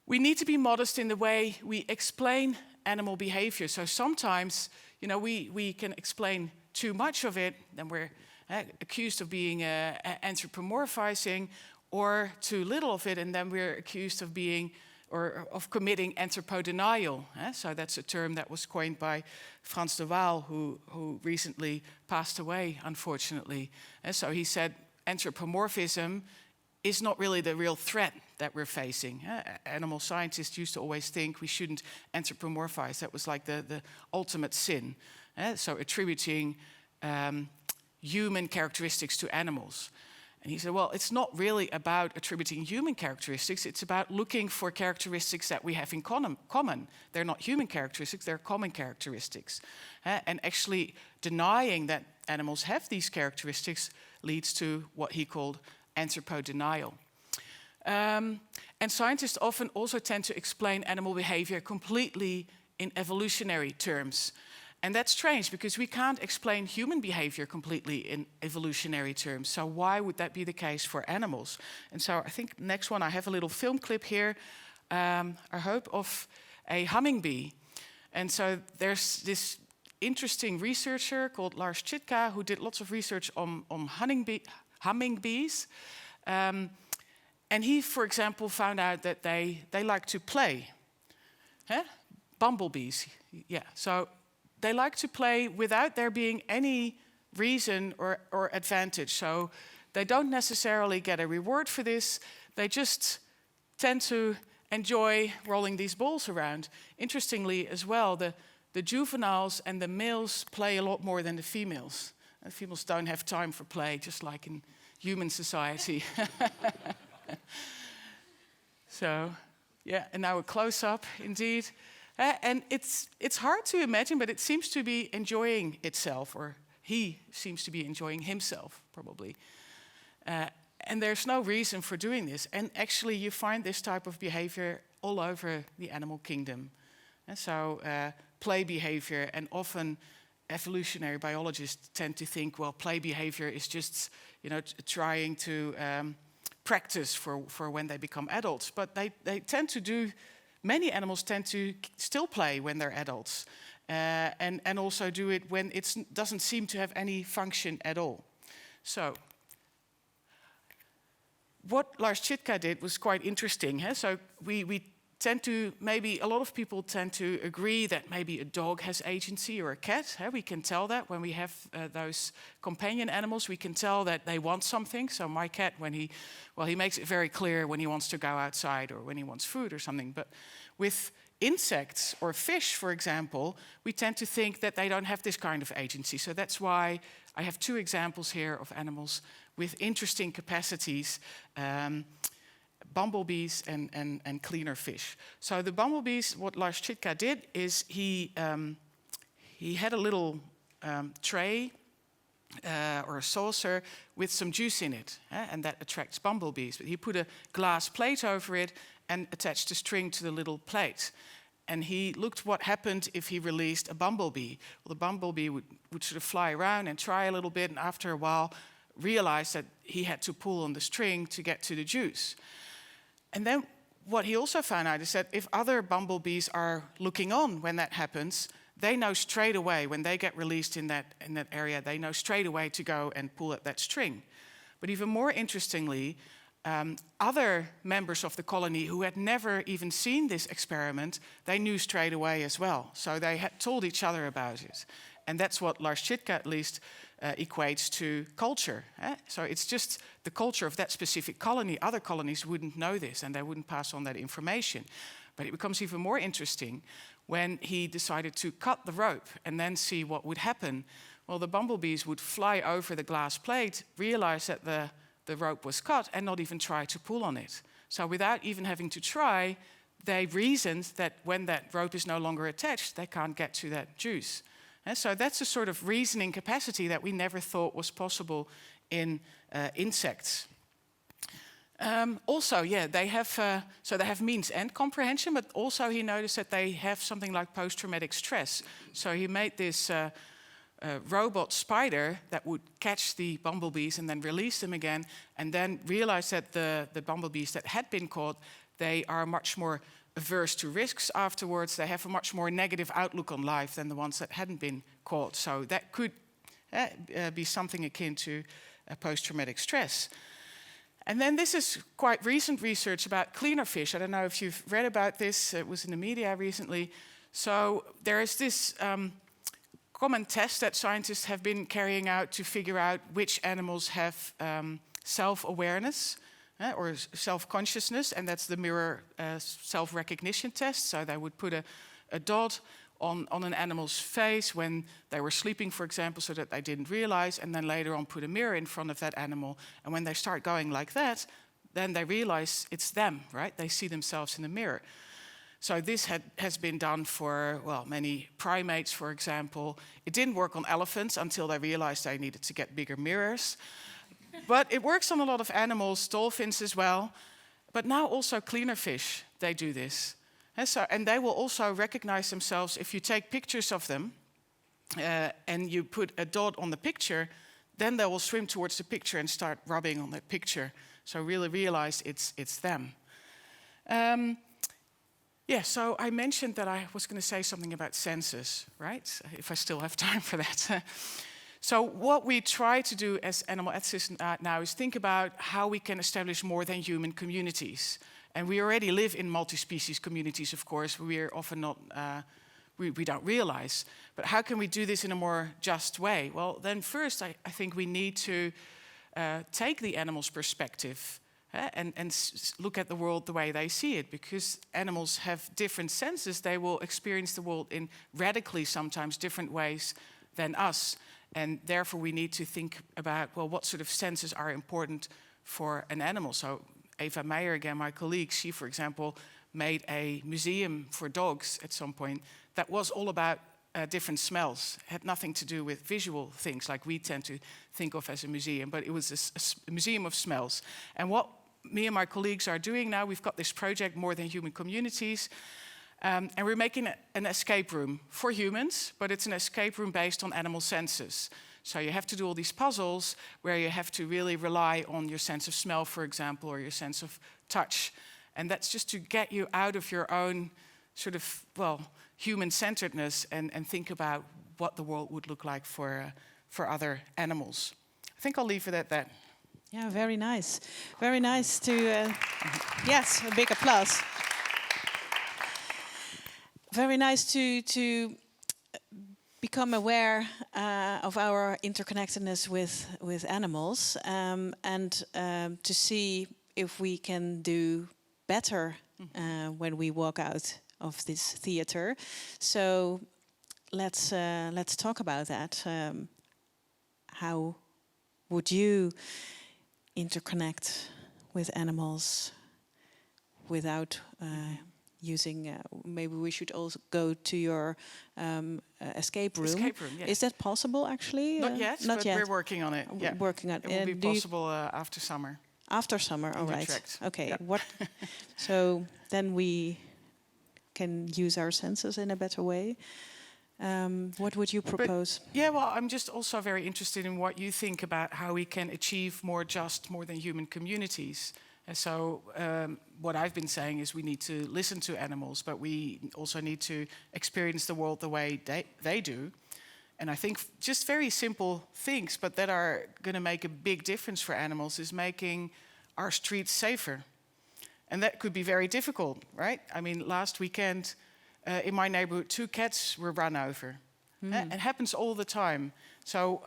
we need to be modest in the way we explain animal behavior. So sometimes, you know, we can explain too much of it, then we're accused of being anthropomorphizing, or too little of it, and then we're accused of being or of committing anthropodenial. So that's a term that was coined by Frans de Waal, who recently passed away, unfortunately. And so he said, anthropomorphism is not really the real threat that we're facing. Animal scientists used to always think we shouldn't anthropomorphize. That was like the ultimate sin. So attributing human characteristics to animals. And he said, well, it's not really about attributing human characteristics. It's about looking for characteristics that we have in common. They're not human characteristics, they're common characteristics. And actually denying that animals have these characteristics leads to what he called anthropodenial. And And scientists often also tend to explain animal behavior completely in evolutionary terms. And that's strange because we can't explain human behavior completely in evolutionary terms. So why would that be the case for animals? And so I think next one, I have a little film clip here, I hope, of a hummingbee. And so there's this interesting researcher called Lars Chitka who did lots of research on hummingbees. And he, for example, found out that they like to play. Huh? Bumblebees, yeah. So they like to play without there being any reason or advantage. So they don't necessarily get a reward for this. They just tend to enjoy rolling these balls around. Interestingly as well, the juveniles and the males play a lot more than the females. The females don't have time for play, just like in human society. So, yeah, and now a close-up, indeed. And it's hard to imagine, but it seems to be enjoying itself, or he seems to be enjoying himself, probably. And there's no reason for doing this. And actually, you find this type of behavior all over the animal kingdom. And so, play behavior, and often evolutionary biologists tend to think, well, play behavior is just, trying to practice for when they become adults. But they tend to do. Many animals tend to still play when they're adults, and also do it when it doesn't seem to have any function at all. So, what Lars Chitka did was quite interesting. So we tend to, maybe a lot of people tend to agree that maybe a dog has agency or a cat. We can tell that when we have those companion animals, we can tell that they want something. So my cat, he makes it very clear when he wants to go outside or when he wants food or something. But with insects or fish, for example, we tend to think that they don't have this kind of agency. So that's why I have two examples here of animals with interesting capacities. Bumblebees and cleaner fish. So the bumblebees, what Lars Chitka did is he had a little tray or a saucer with some juice in it, and that attracts bumblebees. But he put a glass plate over it and attached a string to the little plate. And he looked what happened if he released a bumblebee. Well, the bumblebee would sort of fly around and try a little bit, and after a while realized that he had to pull on the string to get to the juice. And then what he also found out is that if other bumblebees are looking on when that happens, they know straight away, when they get released in that area, they know straight away to go and pull at that string. But even more interestingly, other members of the colony who had never even seen this experiment, they knew straight away as well. So they had told each other about it. And that's what Lars Chitka at least equates to culture. So it's just the culture of that specific colony. Other colonies wouldn't know this and they wouldn't pass on that information. But it becomes even more interesting when he decided to cut the rope and then see what would happen. Well, the bumblebees would fly over the glass plate, realize that the rope was cut and not even try to pull on it. So without even having to try, they reasoned that when that rope is no longer attached, they can't get to that juice. And so that's a sort of reasoning capacity that we never thought was possible in insects. Also, they have means and comprehension, but also he noticed that they have something like post-traumatic stress. So he made this robot spider that would catch the bumblebees and then release them again, and then realized that the bumblebees that had been caught, they are much more averse to risks afterwards. They have a much more negative outlook on life than the ones that hadn't been caught. So that could be something akin to post-traumatic stress. And then this is quite recent research about cleaner fish. I don't know if you've read about this. It was in the media recently. So there is this common test that scientists have been carrying out to figure out which animals have self-awareness or self-consciousness, and that's the mirror self-recognition test. So they would put a dot on an animal's face when they were sleeping, for example, so that they didn't realize, and then later on put a mirror in front of that animal. And when they start going like that, then they realize it's them, right? They see themselves in the mirror. So this has been done for, many primates, for example. It didn't work on elephants until they realized they needed to get bigger mirrors. But it works on a lot of animals, dolphins as well. But now also cleaner fish, they do this. And they will also recognize themselves if you take pictures of them and you put a dot on the picture, then they will swim towards the picture and start rubbing on that picture. So really realize it's them. So I mentioned that I was going to say something about senses, right? If I still have time for that. So what we try to do as animal ethicists now is think about how we can establish more than human communities. And we already live in multi-species communities, of course. We are often not, we don't realize. But how can we do this in a more just way? Well, then first I think we need to take the animal's perspective and look at the world the way they see it. Because animals have different senses, they will experience the world in radically sometimes different ways than us. And therefore we need to think about, well, what sort of senses are important for an animal. So Eva Meijer, again, my colleague, she, for example, made a museum for dogs at some point that was all about different smells. It had nothing to do with visual things like we tend to think of as a museum, but it was a museum of smells. And what me and my colleagues are doing now, we've got this project, More Than Human Communities, and we're making an escape room for humans, but it's an escape room based on animal senses. So you have to do all these puzzles where you have to really rely on your sense of smell, for example, or your sense of touch. And that's just to get you out of your own sort of, well, human-centeredness and think about what the world would look like for other animals. I think I'll leave it at that. Yeah, very nice. Very nice to, yes, a big applause. Very nice to become aware of our interconnectedness with animals and to see if we can do better when we walk out of this theater. So let's talk about that. How would you interconnect with animals without using, maybe we should also go to your escape room. Escape room, yes. Is that possible, actually? Not yet, but we're working on it. Yeah. Working on it. It will be possible after summer. After summer, all right. Utrecht. Okay. Yeah. What? So then we can use our senses in a better way. What would you propose? I'm just also very interested in what you think about how we can achieve more than human communities. And so what I've been saying is we need to listen to animals, but we also need to experience the world the way they do. And I think just very simple things, but that are going to make a big difference for animals, is making our streets safer. And that could be very difficult, right? I mean, last weekend in my neighborhood, 2 cats were run over. It happens all the time. So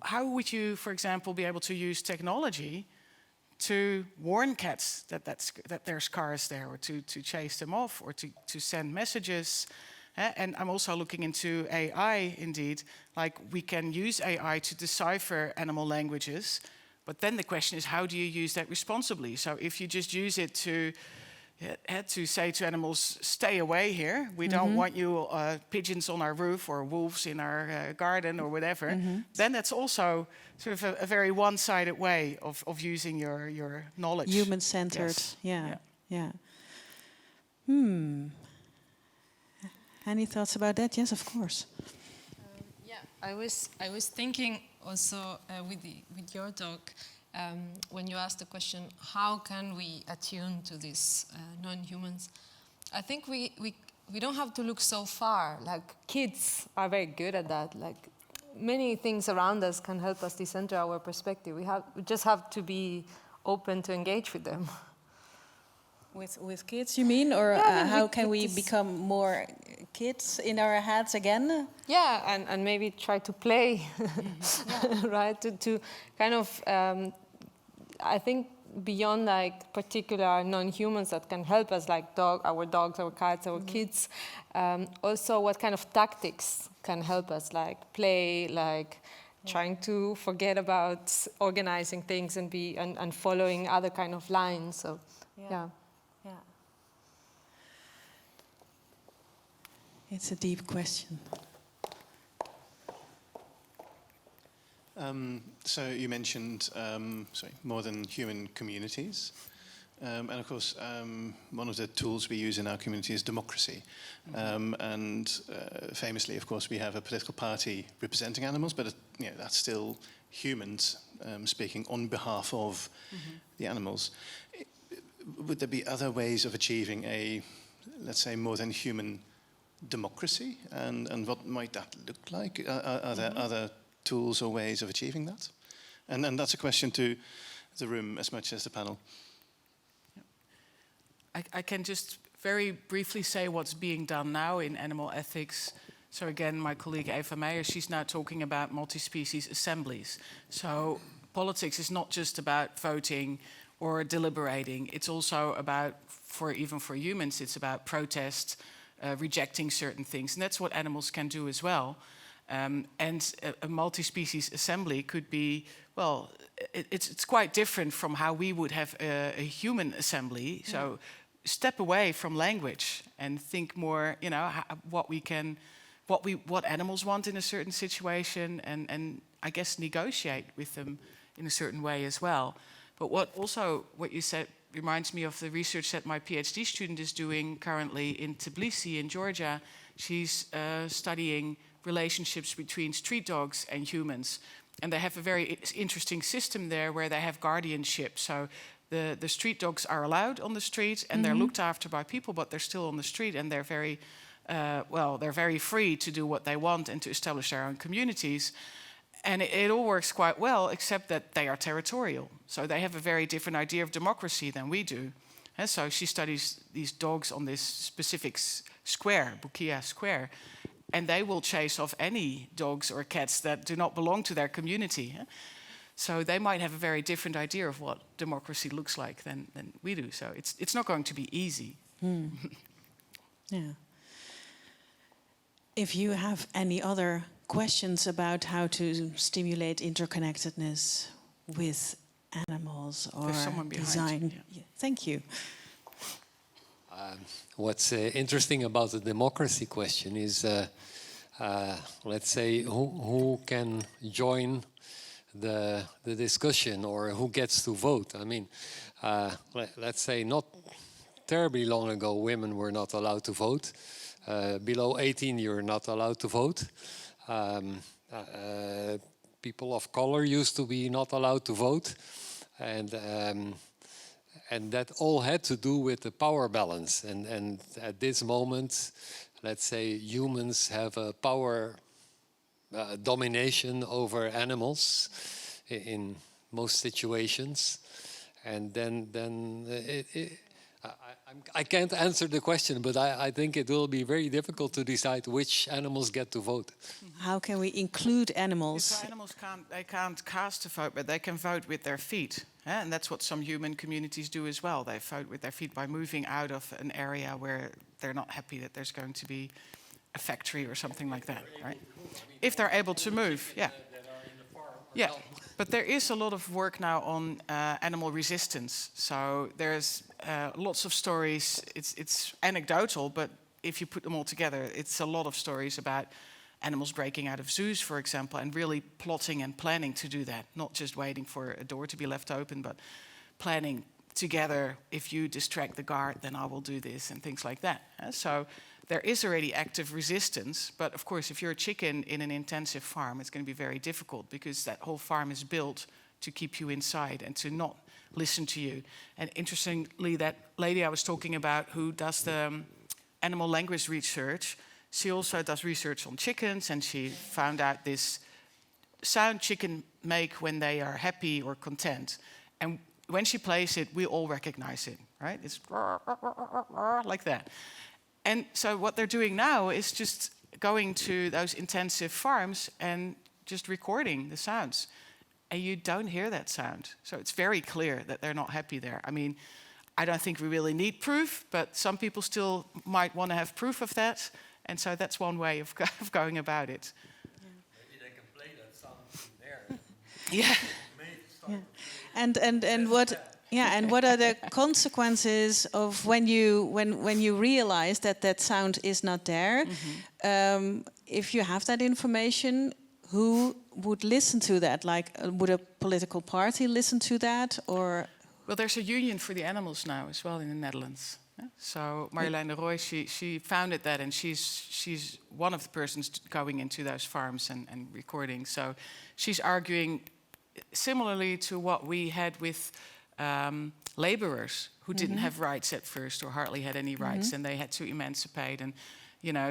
how would you, for example, be able to use technology to warn cats that there's cars there, or to chase them off, or to send messages? And I'm also looking into AI, indeed. Like, we can use AI to decipher animal languages, but then the question is, how do you use that responsibly? So if you just use it to say to animals, stay away here, we don't want you pigeons on our roof or wolves in our garden or whatever, then that's also sort of a very one-sided way of using your knowledge. Human-centered, yes. Yeah. Any thoughts about that? Yes, of course. I was thinking also with your talk, when you asked the question, how can we attune to these non-humans? I think we don't have to look so far. Like, kids are very good at that. Like, many things around us can help us decenter our perspective. We just have to be open to engage with them. With kids, you mean? Or how can we become more kids in our heads again? Yeah, and maybe try to play, right? To kind of, I think beyond like particular non-humans that can help us, like our dogs, our cats, our kids, also what kind of tactics can help us, like play, like trying to forget about organizing things and following other kind of lines. So, yeah. It's a deep question. So you mentioned more than human communities. And of course, one of the tools we use in our community is democracy. And famously, of course, we have a political party representing animals, but that's still humans speaking on behalf of the animals. Would there be other ways of achieving a, let's say, more than human democracy? And what might that look like? Are there other tools or ways of achieving that? And that's a question to the room as much as the panel. I can just very briefly say what's being done now in animal ethics. So again, my colleague Eva Meijer, she's now talking about multi-species assemblies. So politics is not just about voting or deliberating. It's also about, even for humans, it's about protest, rejecting certain things. And that's what animals can do as well. And a multi-species assembly could be, well, it's quite different from how we would have a human assembly. So step away from language and think more, what animals want in a certain situation, and I guess negotiate with them in a certain way as well. But what you said reminds me of the research that my PhD student is doing currently in Tbilisi in Georgia. She's studying relationships between street dogs and humans. And they have a very interesting system there where they have guardianship. So the street dogs are allowed on the street and they're looked after by people, but they're still on the street and they're they're very free to do what they want and to establish their own communities. And it all works quite well, except that they are territorial. So they have a very different idea of democracy than we do. And so she studies these dogs on this specific square, Bukia Square, and they will chase off any dogs or cats that do not belong to their community. So they might have a very different idea of what democracy looks like than we do. So it's not going to be easy. Yeah. If you have any other questions about how to stimulate interconnectedness with animals or design. Yeah. Thank you. What's interesting about the democracy question is, let's say, who can join the discussion or who gets to vote. I mean, let's say not terribly long ago, women were not allowed to vote. Below 18, you're not allowed to vote. People of color used to be not allowed to vote, and that all had to do with the power balance. And at this moment, let's say humans have a power domination over animals in most situations, and then I can't answer the question, but I think it will be very difficult to decide which animals get to vote. How can we include animals? So animals can't cast a vote, but they can vote with their feet. And that's what some human communities do as well. They vote with their feet by moving out of an area where they're not happy that there's going to be a factory or something like that, right? If they're able to move, yeah. Yeah, but there is a lot of work now on animal resistance. So there's lots of stories. It's anecdotal, but if you put them all together, it's a lot of stories about animals breaking out of zoos, for example, and really plotting and planning to do that. Not just waiting for a door to be left open, but planning together. If you distract the guard, then I will do this, and things like that. So there is already active resistance, but of course, if you're a chicken in an intensive farm, it's going to be very difficult because that whole farm is built to keep you inside and to not listen to you. And interestingly, that lady I was talking about who does the animal language research, she also does research on chickens, and she found out this sound chicken make when they are happy or content. And when she plays it, we all recognize it, right? It's like that. And so what they're doing now is just going to those intensive farms and just recording the sounds. And you don't hear that sound. So it's very clear that they're not happy there. I mean, I don't think we really need proof, but some people still might want to have proof of that. And so that's one way of going about it. Yeah. Maybe they can play that sound from there. Yeah. And what are the consequences of when you realize that sound is not there? If you have that information, who would listen to that? Like, would a political party listen to that, or Well, there's a union for the animals now as well in the Netherlands. Yeah? So Marjolein de Rooij, she founded that, and she's one of the persons going into those farms and recording. So she's arguing similarly to what we had with laborers who didn't have rights at first or hardly had any rights, and they had to emancipate and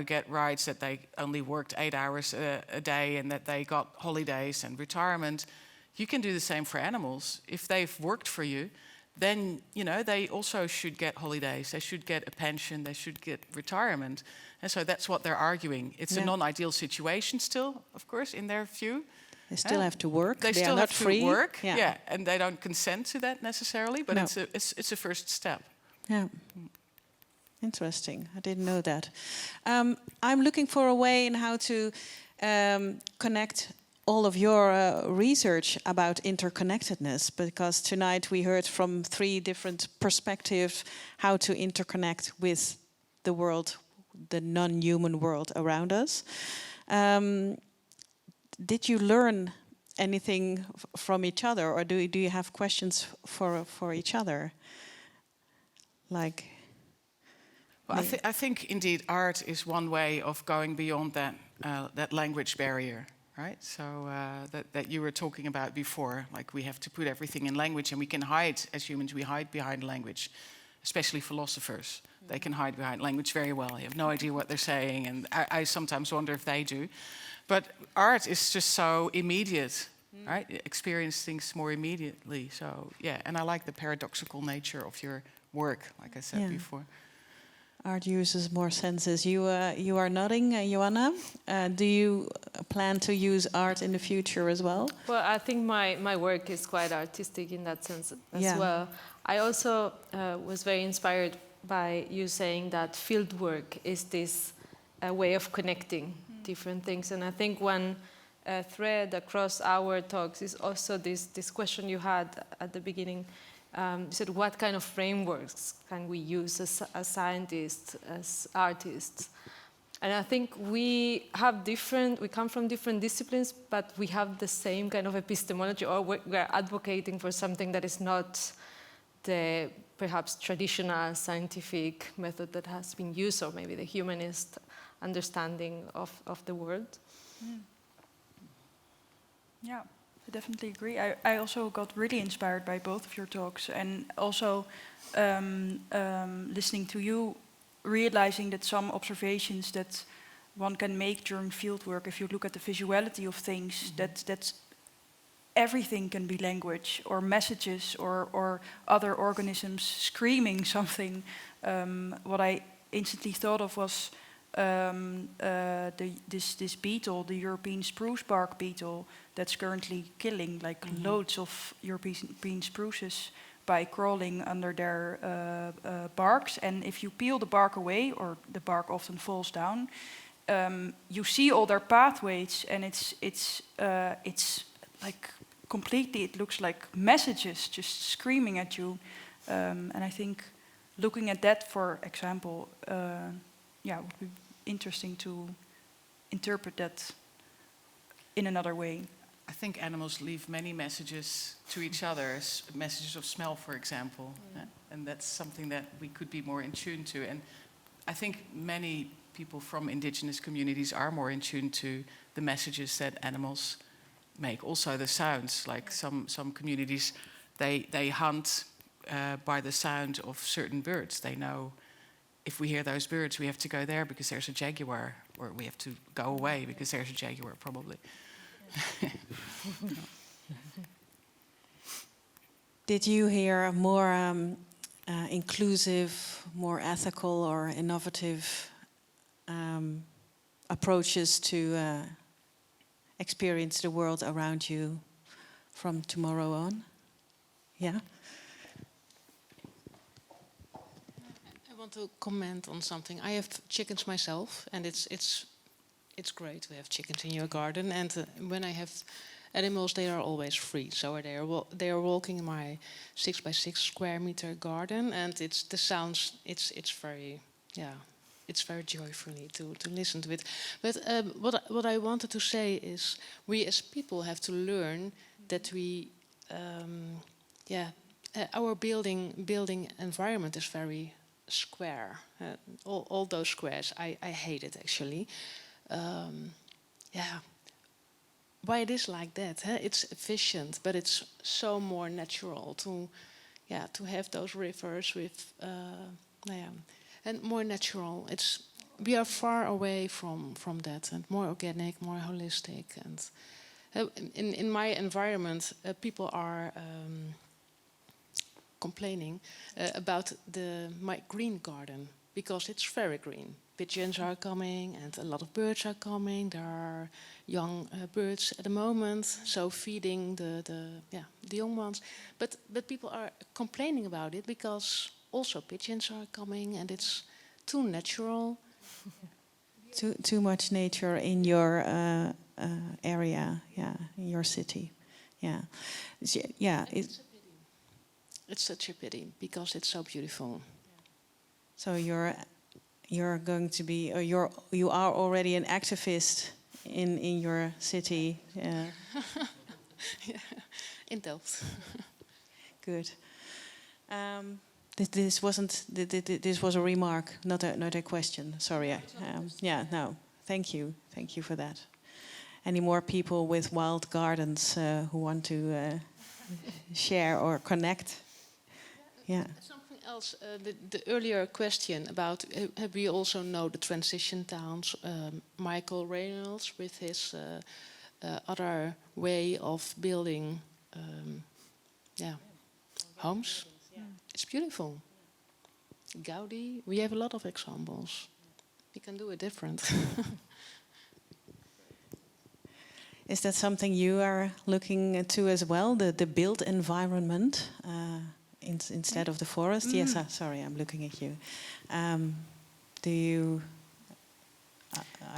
get rights that they only worked 8 hours a day and that they got holidays and retirement. You can do the same for animals. If they've worked for you, then they also should get holidays. They should get a pension. They should get retirement. And so that's what they're arguing. It's a non-ideal situation still, of course, in their view. They still have to work. They still still not have free. to work. Yeah. And they don't consent to that necessarily, but it's a first step. Yeah. Interesting. I didn't know that. I'm looking for a way in how to connect all of your research about interconnectedness, because tonight we heard from 3 different perspectives how to interconnect with the world, the non-human world around us. Did you learn anything from each other, or do you have questions for each other? Like, well, I think indeed art is one way of going beyond that language barrier, right? So that you were talking about before, like we have to put everything in language, and we can hide, as humans, we hide behind language, especially philosophers. They can hide behind language very well. You have no idea what they're saying, and I sometimes wonder if they do. But art is just so immediate, right? You experience things more immediately. So yeah, and I like the paradoxical nature of your work, like I said before. Art uses more senses. You are nodding, Joanna. Do you plan to use art in the future as well? Well, I think my work is quite artistic in that sense as well. I also was very inspired by you saying that field work is this way of connecting different things. And I think one thread across our talks is also this question you had at the beginning. You said, what kind of frameworks can we use as scientists, as artists? And I think we come from different disciplines, but we have the same kind of epistemology, or we're advocating for something that is not the perhaps traditional scientific method that has been used, or maybe the humanist understanding of the world. Yeah, I definitely agree. I also got really inspired by both of your talks, and also listening to you, realizing that some observations that one can make during fieldwork, if you look at the visuality of things, that's everything can be language or messages or other organisms screaming something. What I instantly thought of was this beetle, the European spruce bark beetle, that's currently killing loads of European spruces by crawling under their barks. And if you peel the bark away, or the bark often falls down, you see all their pathways, and it's like completely, it looks like messages just screaming at you. And I think looking at that, for example, would be interesting to interpret that in another way. I think animals leave many messages to each other, messages of smell, for example. And that's something that we could be more in tune to. And I think many people from indigenous communities are more in tune to the messages that animals make. Also the sounds, like some communities, they hunt by the sound of certain birds. They know, if we hear those birds, we have to go there because there's a jaguar, or we have to go away because there's a jaguar, probably. Did you hear more inclusive, more ethical or innovative approaches to experience the world around you from tomorrow on? Yeah? I want to comment on something. I have chickens myself, and it's great to have chickens in your garden. And when I have animals, they are always free. So they are walking in my 6x6 square meter garden, and it's the sounds. It's very it's very joyfully to listen to it. But what I wanted to say is, we as people have to learn that we our building environment is very square. All those squares, I hate it actually. Yeah. Why it is like that? Huh? It's efficient, but it's so more natural to have those rivers with, and more natural. We are far away from that, and more organic, more holistic. And in my environment, people are complaining about my green garden because it's very green. Pigeons are coming, and a lot of birds are coming. There are young birds at the moment, so feeding the young ones. But people are complaining about it because also pigeons are coming, and it's too natural. Too much nature in your area, in your city, It's such a pity because it's so beautiful. So you're going to be, or you are already an activist in your city. Yeah. In Delft. Good. This wasn't. This was a remark, not a question. Sorry. No. Thank you for that. Any more people with wild gardens who want to share or connect? Yeah. Something else. The earlier question about we also know the transition towns. Michael Reynolds with his other way of building, homes. It's beautiful. Gaudi. We have a lot of examples. We can do it different. Is that something you are looking to as well? The built environment instead of the forest? Yes. Sorry, I'm looking at you. Are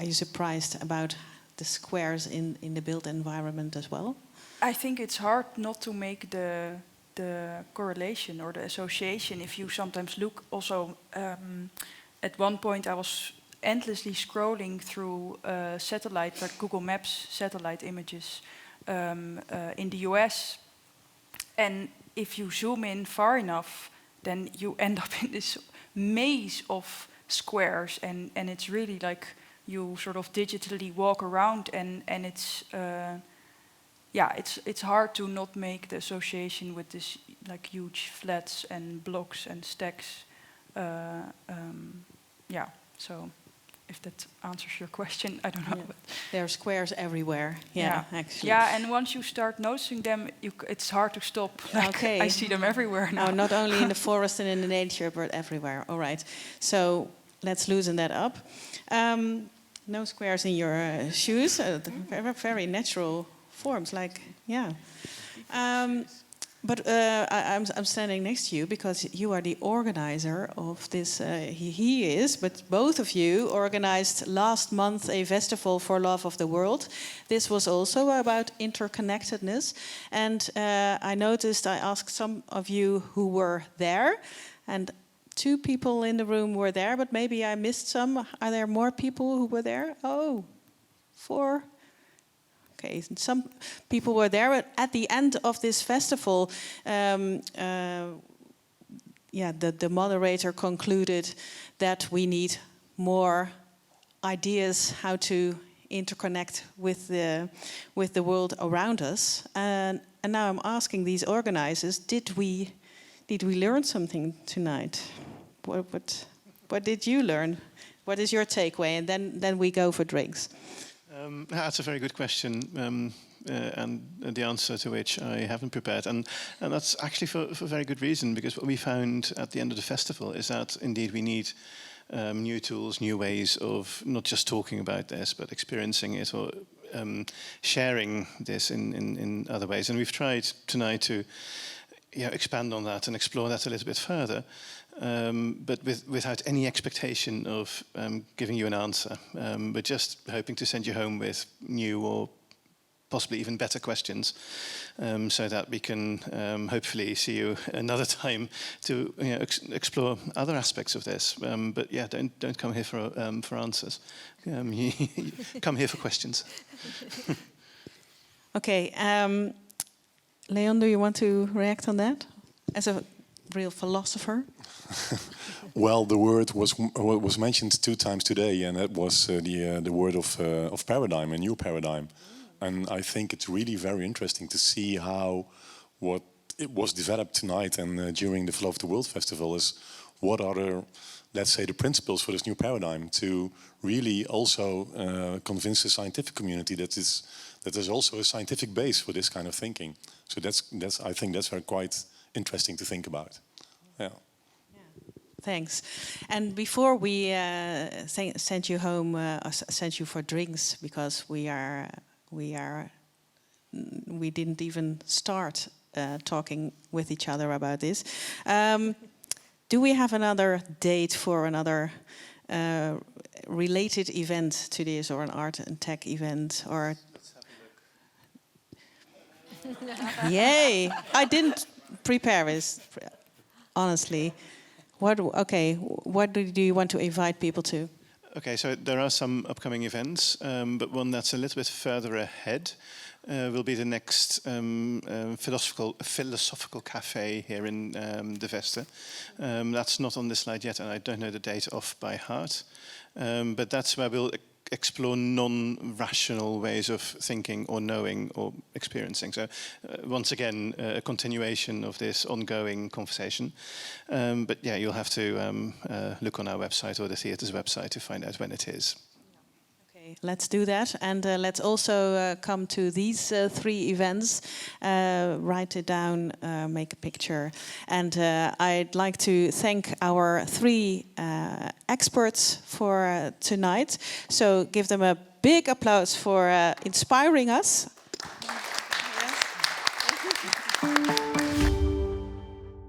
you surprised about the squares in the built environment as well? I think it's hard not to make the correlation or the association. If you sometimes look also, at one point I was endlessly scrolling through satellite, like Google Maps satellite images in the US. And if you zoom in far enough, then you end up in this maze of squares. And it's really like you sort of digitally walk around and it's hard to not make the association with this like huge flats and blocks and stacks. So if that answers your question, I don't know. Yeah. There are squares everywhere. Actually. Yeah, and once you start noticing them, it's hard to stop. Like, okay. I see them everywhere now. Oh, not only in the forest and in the nature, but everywhere. All right. So let's loosen that up. No squares in your shoes. Very natural forms, like but I'm standing next to you because you are the organizer of this. He is, but both of you organized last month a festival for love of the world. This was also about interconnectedness, and I noticed I asked some of you who were there, and 2 people in the room were there, but maybe I missed some. Are there more people who were there? Oh, 4. Okay, some people were there, but at the end of this festival, the moderator concluded that we need more ideas how to interconnect with the world around us. And now I'm asking these organizers: Did we learn something tonight? What did you learn? What is your takeaway? And then we go for drinks. That's a very good question, and the answer to which I haven't prepared. And that's actually for very good reason, because what we found at the end of the festival is that indeed we need new tools, new ways of not just talking about this, but experiencing it or sharing this in other ways. And we've tried tonight to expand on that and explore that a little bit further. But without any expectation of giving you an answer, but just hoping to send you home with new or possibly even better questions, so that we can hopefully see you another time to explore other aspects of this. But don't come here for answers. Come here for questions. Okay, Leon, do you want to react on that? as a real philosopher? Well, the word was mentioned 2 times today, and that was the word of paradigm, a new paradigm. And I think it's really very interesting to see how what it was developed tonight and during the Flow of the World Festival is what are the, let's say, the principles for this new paradigm to really also convince the scientific community that there's also a scientific base for this kind of thinking. So that's I think that's very quite interesting to think about. Yeah. Thanks. And before we send you home, send you for drinks, because we didn't even start talking with each other about this. Do we have another date for another related event to this, or an art and tech event, or? Let's have a look. Yay! I didn't prepare this, honestly. What do you want to invite people to? Okay, so there are some upcoming events, but one that's a little bit further ahead will be the next philosophical cafe here in De Veste. That's not on this slide yet, and I don't know the date off by heart. But that's where we'll explore non-rational ways of thinking or knowing or experiencing. So once again, a continuation of this ongoing conversation. But yeah, you'll have to look on our website or the theatre's website to find out when it is. Okay, let's do that. And let's also come to these 3 events, write it down, make a picture. And I'd like to thank our 3 experts for tonight. So give them a big applause for inspiring us.